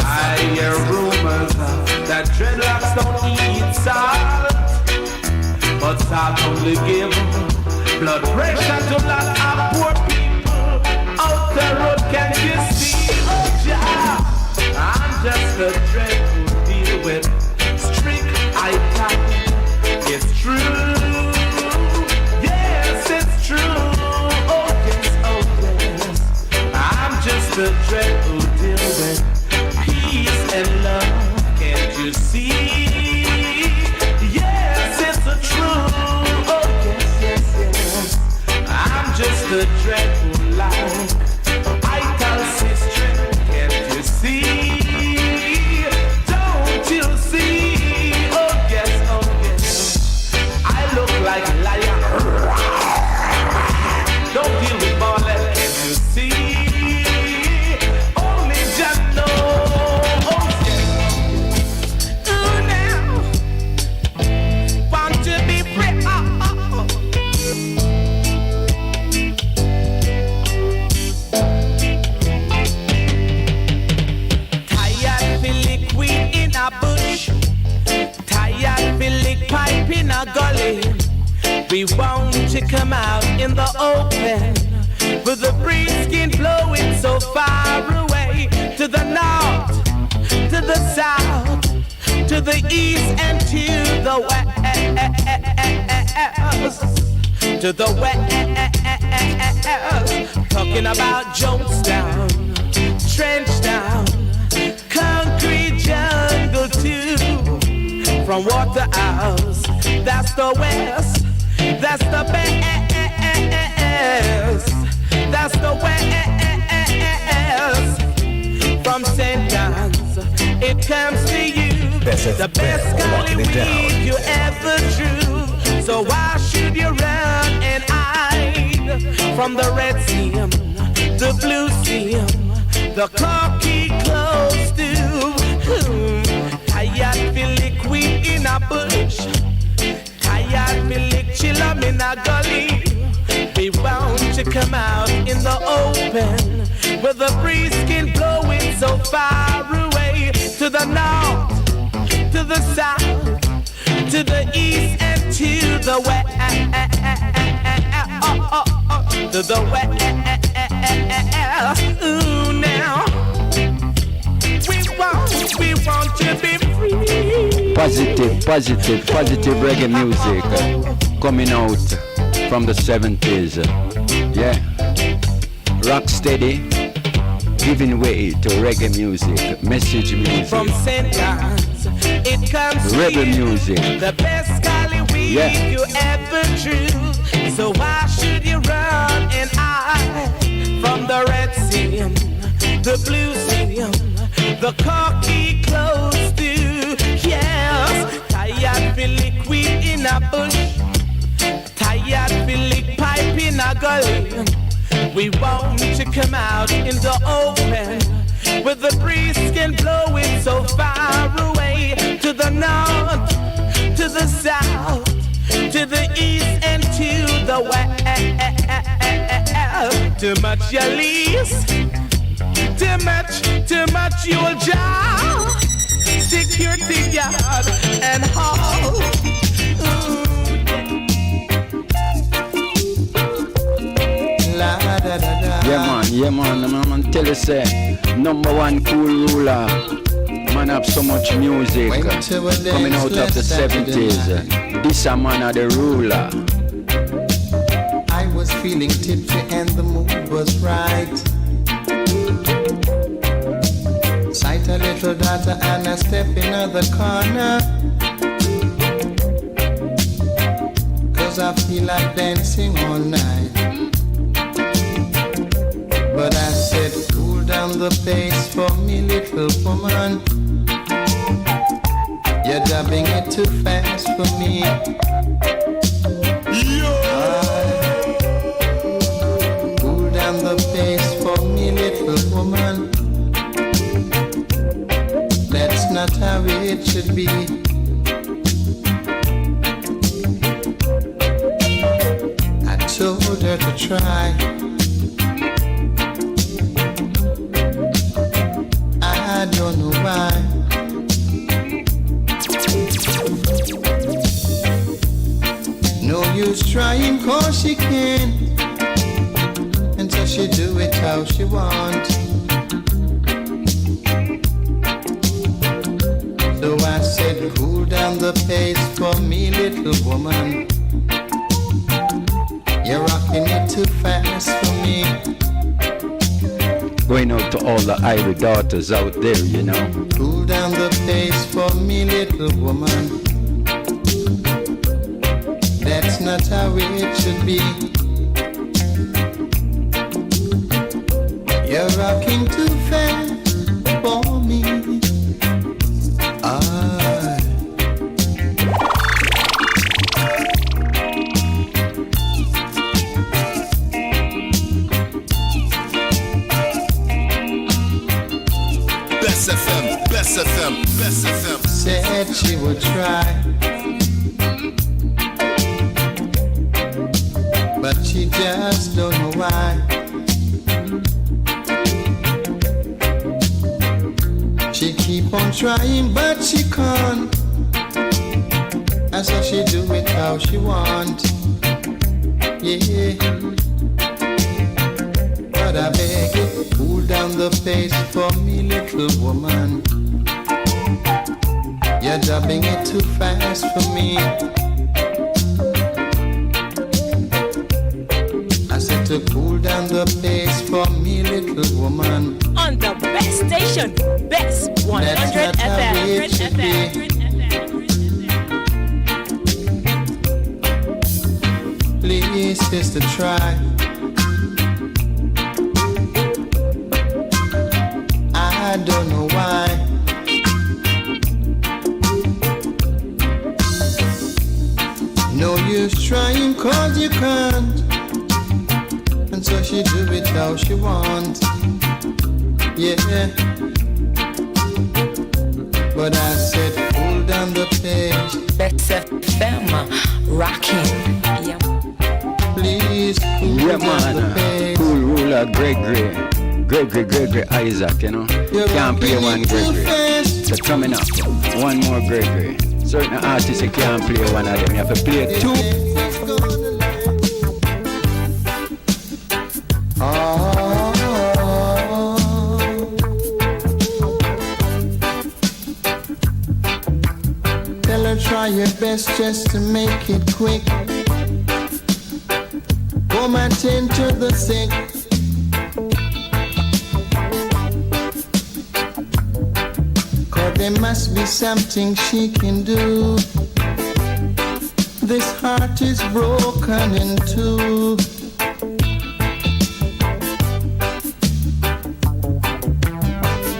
I hear rumors that dreadlocks don't eat salt, but salt only give blood pressure to lot of poor people out the road. Can you see? Oh Jah, I'm just a dreadful deal with strict eye time. It's true. Yes, it's true. Oh yes, I'm just a dreadful deal with peace and love. Can't you see? Yes, it's a true. Oh yes, yes, yes. I'm just a dreadful life. I can see strength. Can't you see? Don't you see? Oh yes, I look like a lion. Don't deal with ballad. Can't you see? Only Jah knows. Oh yes. Ooh now, want to be free? Tired feel liquid in a bush. Tired feel lick pipe in a gully. We want to come out in the open with the breeze skin blowing so far away, to the north, to the south, to the east and to the west, to the west. Talking about Jonestown, Trenchtown, concrete jungle too. From Waterhouse, that's the west. That's the best. That's the west. From St. John's, it comes to you. The best golly weed you ever drew. So why should you run and hide from the Red Sea, the Blue Sea, the cocky close to? Tired feel liquid in a bush. Tired feel lick chillum in a gully. We want to come out in the open with the breeze skin blowing so far away, to the north, to the south, to the east and to the west, to the west. Ooh now, we want to be free. Positive reggae music coming out from the 70s. Yeah. Rocksteady, giving way to reggae music, message music. From St. John's, it comes rebel music. The best golly weed you ever drew. So why should you run and hide the cocky clothes too. Yes, tired for liquid in a bush, tired for lick pipe in a gully. We want to come out in the open, where the breeze can blow it so far away, to the north, to the south, to the east and to the west. Too much you lease, too much you'll jar. Security guard and all. Yeah man, I'm tell you say, number one cool ruler. Man have so much music coming out of the 70s. This a man of the ruler. I was feeling tipsy and the mood was right. Sight a little daughter and I step in the corner, 'cause I feel like dancing all night. But I said, cool down the pace for me, little woman. You're dubbing it too fast for me. Cool down the pace for me, little woman. That's not how it should be. I told her to try. I don't know why. No use trying 'cause she can't, until she do it how she wants. So I said, cool down the pace for me, little woman. You're rocking it too fast for me. Going out to all the Irish daughters out there, you know. Cool down the pace for me, little woman. That's not how it should be. You're rocking too fast for me. Bess' FM. Said she would try, but she just don't know why. She keep on trying, but she can't. And so she do it how she want. Yeah. But I beg you, cool down the pace for me, little woman. You're dubbing it too fast for me. I said to cool down the pace for me, little woman. On the best station, Bes'100 FM. Please, sister, try. I don't know why. No use trying 'cause you can't. And so she do it how she wants. Yeah. But I said, pull down the page. Bess' FM, rocking. Yeah. Please, pull down the page. Cool ruler, Gregory Isaac, you know. Can't play one Gregory. So coming up, one more Gregory. Certain artists you can't play one of them. You have to play two. Tell her try your best just to make it quick. Come and tend to the sick. There must be something she can do. This heart is broken in two.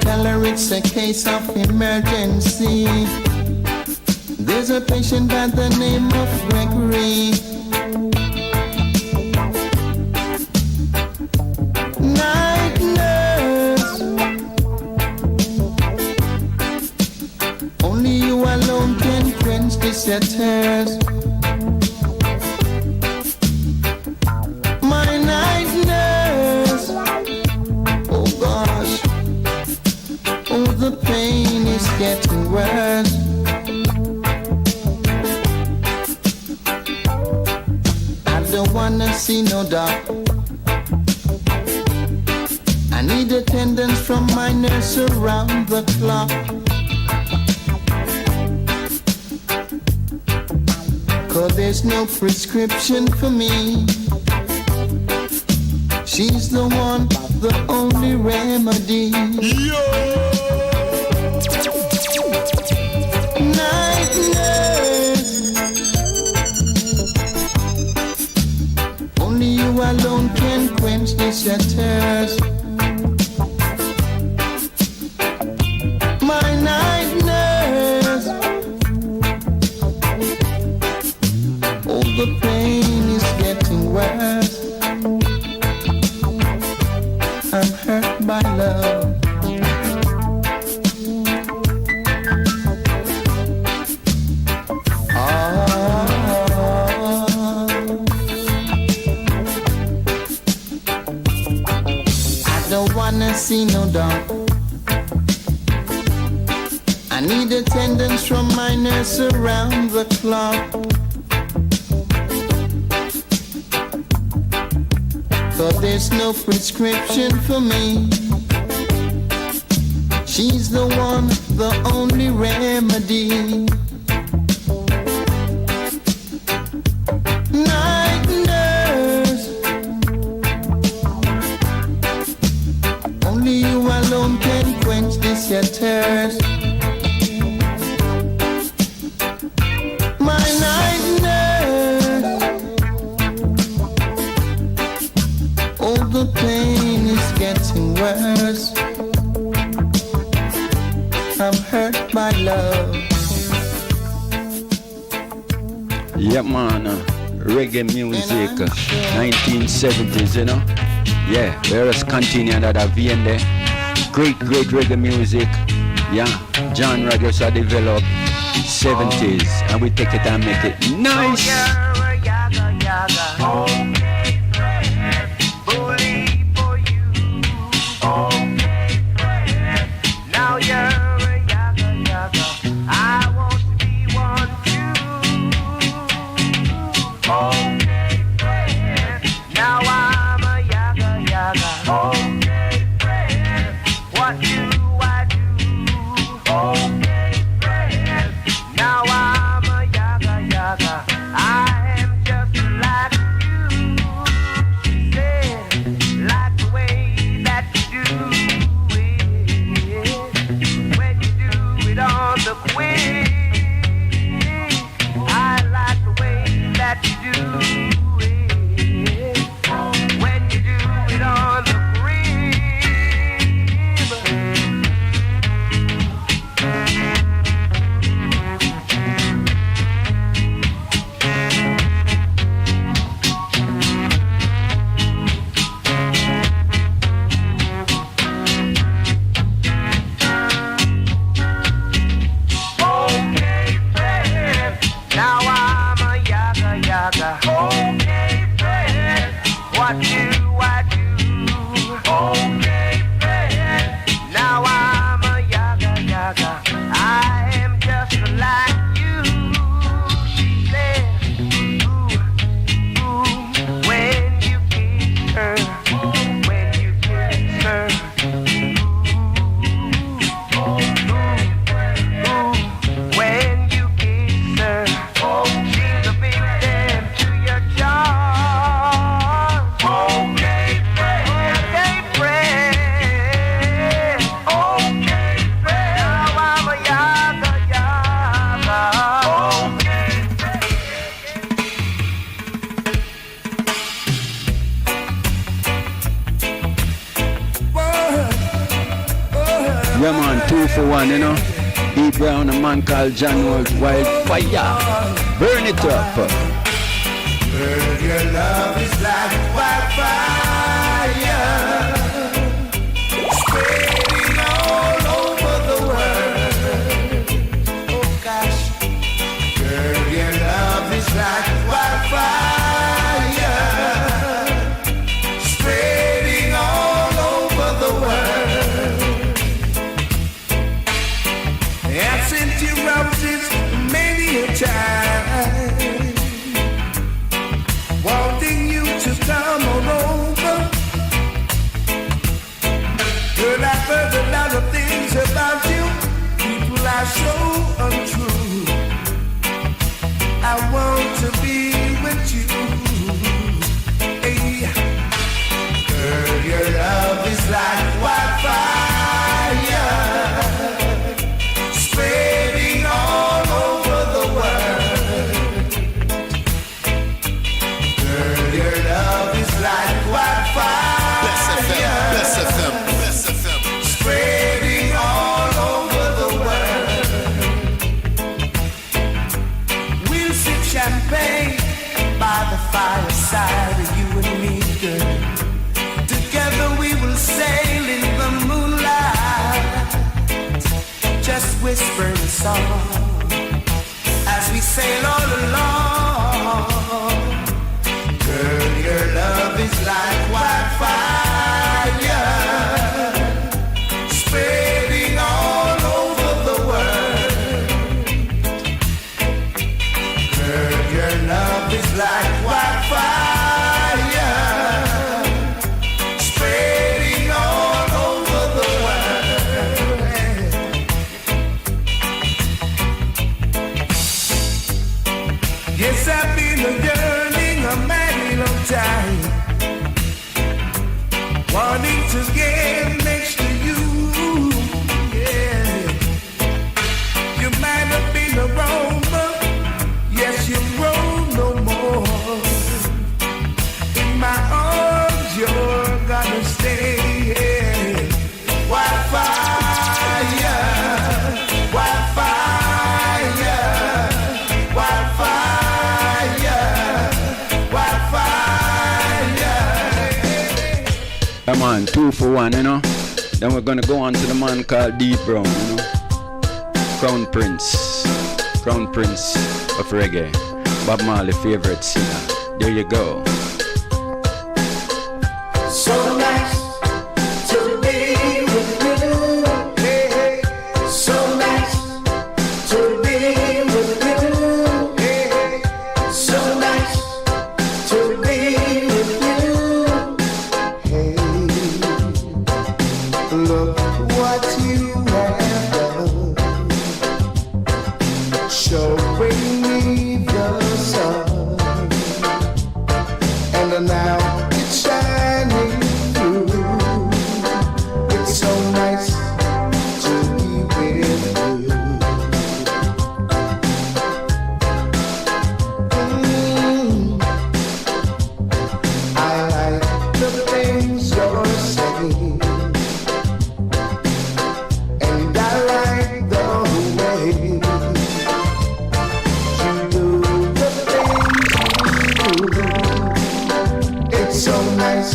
Tell her it's a case of emergency. There's a patient by the name of Gregory. Night nurse, only you alone can quench this thirst. My night nurse, oh gosh, oh the pain is getting worse. Don't wanna see no doubt. I need attendance from my nurse around the clock. 'Cause there's no prescription for me. She's the one, the only remedy. Night nurse, only you alone can quench this thirst. My night nurse, oh the pain is getting worse. I'm hurt by love. See no doubt. I need attendance from my nurse around the clock. 'Cause there's no prescription for me. She's the one, the only remedy. Night nurse, only you alone can quench this thirst. My night nurse, oh the pain is getting worse. I'm hurt by love. Yeah man, reggae music, 1970s, you know. Yeah, let us continue under that vein there. Great reggae music. Yeah, genre just a develop 70s, and we take it and make it nice. Now you're a yaga yaga. I want to be one too. Okay, friend. Now I'm a yaga yaga. Okay, friend. What do I do? Okay, friend. Now I'm a yaga yaga. I am just like you. She said, like the way that you do. On the queen, I like the way that you do it. When you do it on the okay, friend, what do I do? Okay, friend, now I'm a yaga yaga. I am just like you. She said, ooh, ooh, when you kiss her, when you kiss her. Ooh, ooh, ooh, when you kiss her, she's a victim to your Yeah, man, 2 for 1, you know. D Brown, a man called John Wolf, Wildfire. Burn it up. Girl, your love is like wildfire, spreading all over the world. Oh gosh, girl, your love is like wildfire, spreading all over the world. I've sent you roses many a time, wanting you to come on over. Girl, I've heard a lot of things about you. People are so untrue. I want to be with you. Hey. Girl, your love is like wildfire, spreading all over the world. Girl, your love is like wildfire, Bess FM, Bess FM, Bess FM. spreading all over the world. We'll sip champagne by the fireside, you and me, girl. Together we will sail in the moonlight, just whispering a song as we sail all along. Girl, your love is like wildfire, spreading all over the world. Girl, your love is like wildfire, spreading all over the world. Yes, I've been a yearning a mighty long time, wanting to get next to you. Yeah, you might have been a roamer, yes, you roam no more. In my arms, you're gonna stay. Yeah. Wildfire, wildfire, wildfire, wildfire. Come on, 2 for 1, you know. Then we're gonna go on to the man called D Brown, you know. Crown Prince of reggae. Bob Marley favorite singer. There you go. So nice to be with you. Hey, so nice to be with you. Hey, so nice to be with you. Hey, look what you have done, showing me the sun, and now it's shining through. It's so nice to be with you. I like the things you're saying, and I like the way you do the things you do. It's so nice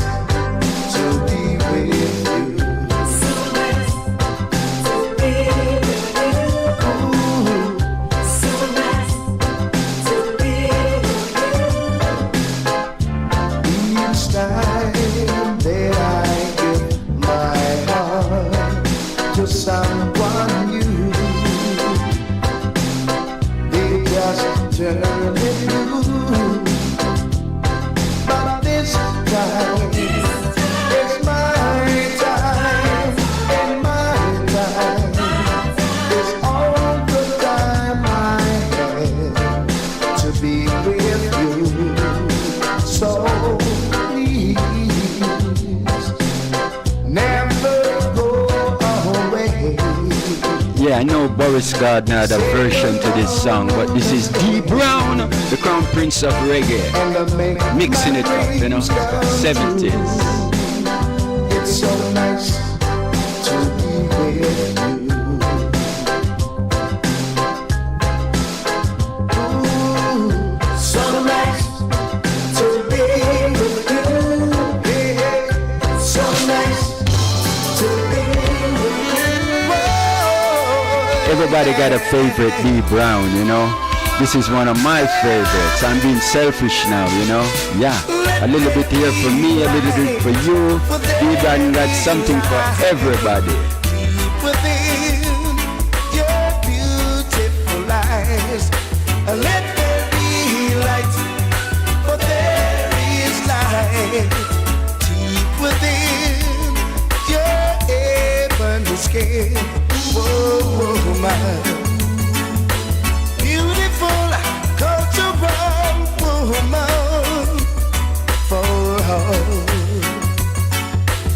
to be with you. So nice to be with you. Ooh. So nice to be with you. Each time that I give my heart to someone new, they just turn it blue. But this time, it's my time, and my time is all the time I have to be with you. So please, never go away. Yeah, I know Boris Gardner had a version to this song, but this is D Brown, the Crown Prince of Reggae, mixing it up, you know, 70s. It's so nice to be with So nice to be with you. Yeah. So nice to be with you. Whoa. Everybody got a favorite B Brown, you know. This is one of my favorites. I'm being selfish now, you know. Yeah, a little bit here for me, a little bit for you. B Brown got something for everybody. Within your beautiful eyes, let there be light, for there is light deep within your ebony skin. Whoa, whoa, my beautiful cultural woman, for all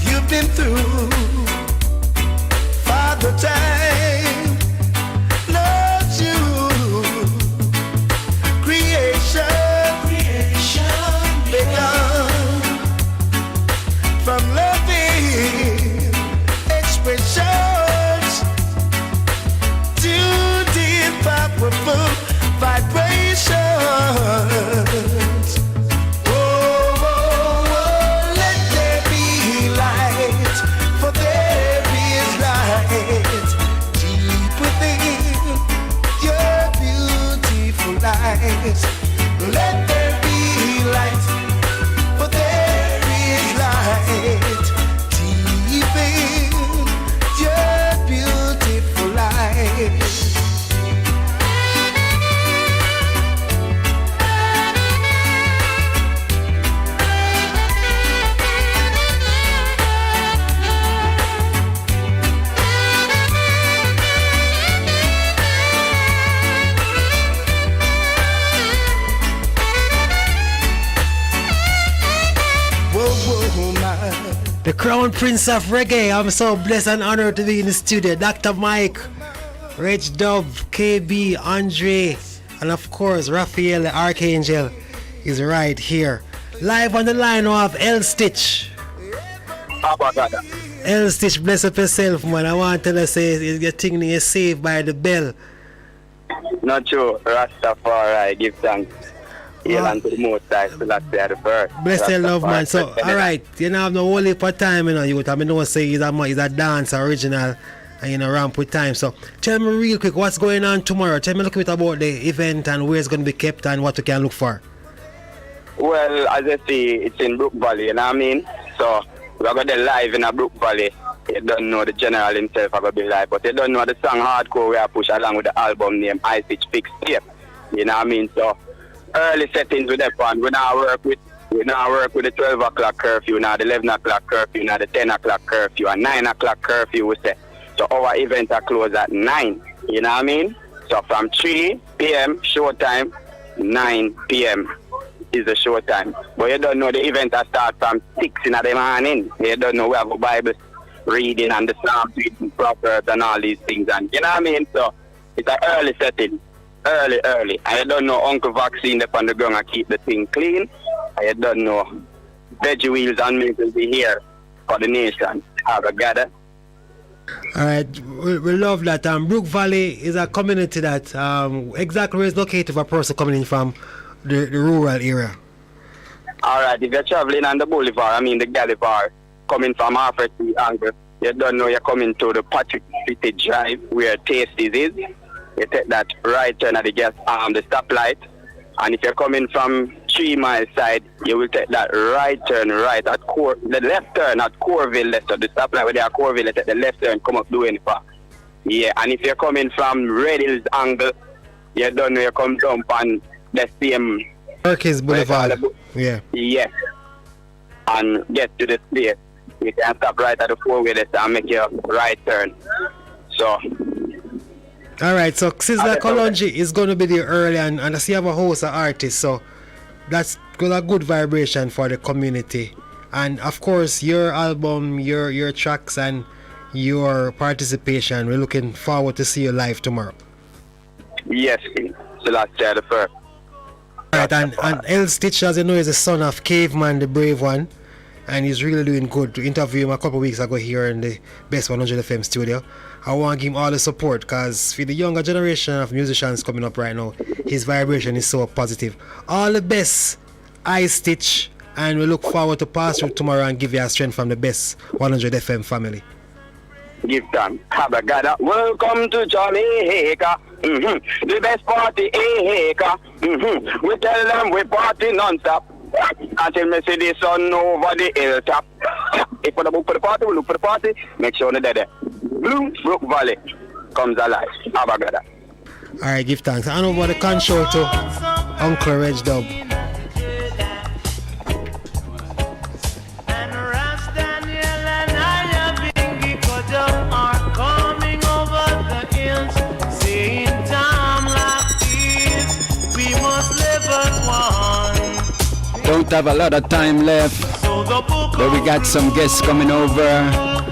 you've been through. Father time loves you. Creation begun from loving expressions to deep powerful vibrations. Oh, oh, oh, let there be light, for there is light deep within your beautiful eyes. Let there be light, for there is light deep in your beautiful eyes. The Crown Prince of Reggae. I'm so blessed and honored to be in the studio. Dr. Mike, Reg Dub, KB, Andre, and of course Raphael the Archangel is right here. Live on the line of L Stitch. L Stitch, bless up yourself, man. I want to tell you, say your thing is saved by the bell. Not true. Rastafari, give thanks. Yeah, and to the most high, so that's the first. Bless your love, man. So, alright, you know, have no whole heap of time, you know, you I mean, don't say he's a dance original and, you know, ramp with time. So, tell me real quick, what's going on tomorrow? Tell me a little bit about the event and where it's going to be kept and what you can look for. Well, as I see, it's in Brook Valley, you know what I mean? So, we're going to be live in a Brook Valley. You don't know the general himself, I'm going to be live, but you don't know the song Hardcore we are push along with the album name I Stitch Fix Tape. You know what I mean? So, early settings with that one. We now work with the 12 o'clock curfew, now the 11 o'clock curfew, now the 10 o'clock curfew, and 9 o'clock curfew we say. So our events are closed at 9. You know what I mean? So from 3 p.m. showtime, 9 p.m. is the showtime. But you don't know the event start from 6 in the morning. You don't know we have a Bible reading and the Psalms reading proverbs and all these things. And you know what I mean? So it's an early setting. Early. I don't know Uncle Vaccine up on the ground and keep the thing clean. I don't know Veggie Wheels and Milk will be here for the nation. Have a gather. Alright, we love that. Brook Valley is a community that exactly where it's located for a person coming in from the rural area. Alright, if you're traveling on the boulevard, I mean the Gallivard, coming from Harper Street angle, you don't know you're coming to the Patrick City Drive where Tasties is. You take that right turn at the the stoplight, and if you're coming from 3 Mile side, you will take that right turn right at the left turn at Corville left. So the stoplight where they are Corville, you take the left turn, come up doing it. Yeah, and if you're coming from Red Hills angle, you don't know you come down on the same Perkins Boulevard. Yeah. Yes. And get to the place. You can stop right at the 4-way left and make your right turn. So. Alright, so Sizzla Kalonji is going to be there early, and I see you have a host of artists, so that's a good vibration for the community. And of course, your album, your tracks, and your participation, we're looking forward to see you live tomorrow. Yes, so that's the first. Alright, and L Stitch, as you know, is the son of Caveman, the brave one. and he's really doing good. To interview him a couple of weeks ago here in the Bes'100 FM studio. I want to give him all the support because for the younger generation of musicians coming up right now, his vibration is so positive. All the best, I Stitch, and we look forward to pass through tomorrow and give you a strength from the Bes'100 FM family. Give them. Habagada. Welcome to Jamaica. The best party in We tell them we party non-stop until we see the sun over the hilltop. If we look for the party, we look for the party. Make sure they're there. Blue Brook Valley comes alive. Habagada. Alright, give thanks. I know about the control to Uncle Reg Dub. Don't have a lot of time left, but we got some guests coming over,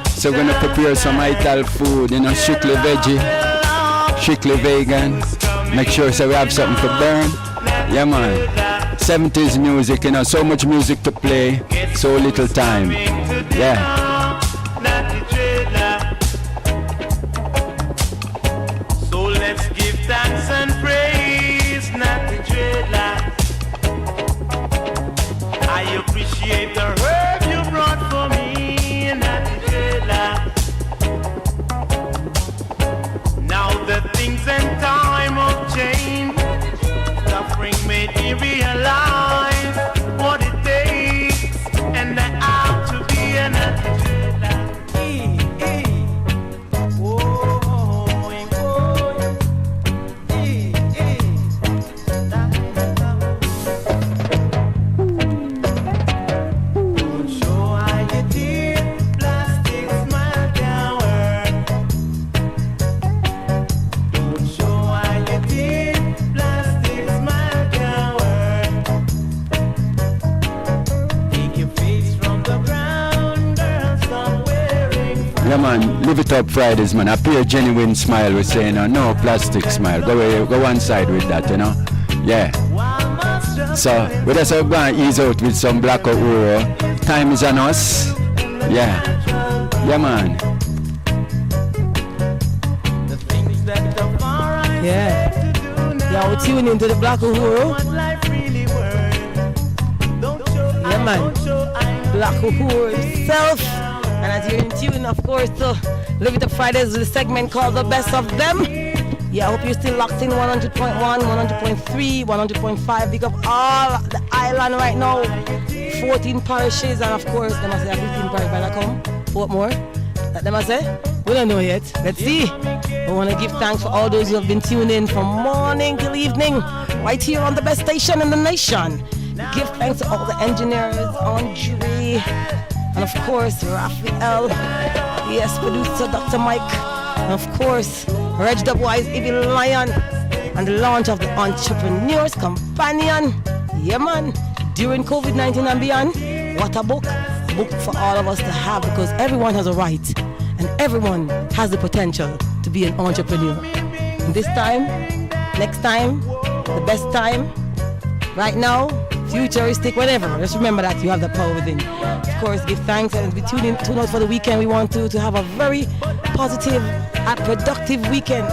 so we're gonna prepare some Ital food, strictly veggie, strictly vegan. Make sure so we have something to burn. Yeah man, 70s music, so much music to play, so little time. Yeah. So let's give thanks and praise, not the dreadlock. I appreciate the herb you brought for me, and not the dreadlock. Now the things and time of change, suffering made me realize what it takes, and that I have to be an Yeah man, Liv It Up Fridays man, a pure genuine smile. We're saying no plastic smile. Go one side with that, Yeah. So we just going to ease out with some Black Uhuru. Time is on us. Yeah. Yeah man. Yeah, we're tuning into the Black Uhuru. Yeah man, Black Uhuru himself. And as you're in tune, of course, to Liv It Up Fridays with a segment called The Best of Them. Yeah, I hope you're still locked in 100.1, 100.3, 100.5. Big up all the island right now. 14 parishes, and of course, they must say 15 parishes by come. What more? That they must say? We don't know yet. Let's see. We want to give thanks for all those who have been tuned in from morning till evening, right here on the best station in the nation. Give thanks to all the engineers, Andre, and of course, Raphael, yes, producer Dr. Mike, and of course, Reg Dubwise, Evil Lion, and the launch of the Entrepreneurs Companion. Yeah, man, during COVID-19 and beyond, what a book for all of us to have, because everyone has a right, and everyone has the potential to be an entrepreneur. And this time, next time, the best time, right now, futuristic, whatever. Just remember that you have the power within. Of course, give thanks and be tune out for the weekend. We want to have a very positive and productive weekend.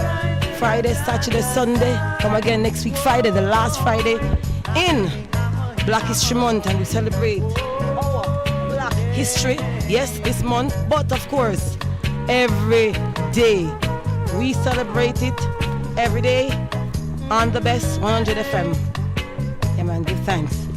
Friday, Saturday, Sunday. Come again next week, Friday, the last Friday in Black History Month, and we celebrate our Black history. Yes, this month, but of course, every day we celebrate it. Every day on the Bes'100 FM. Yeah, man, give thanks.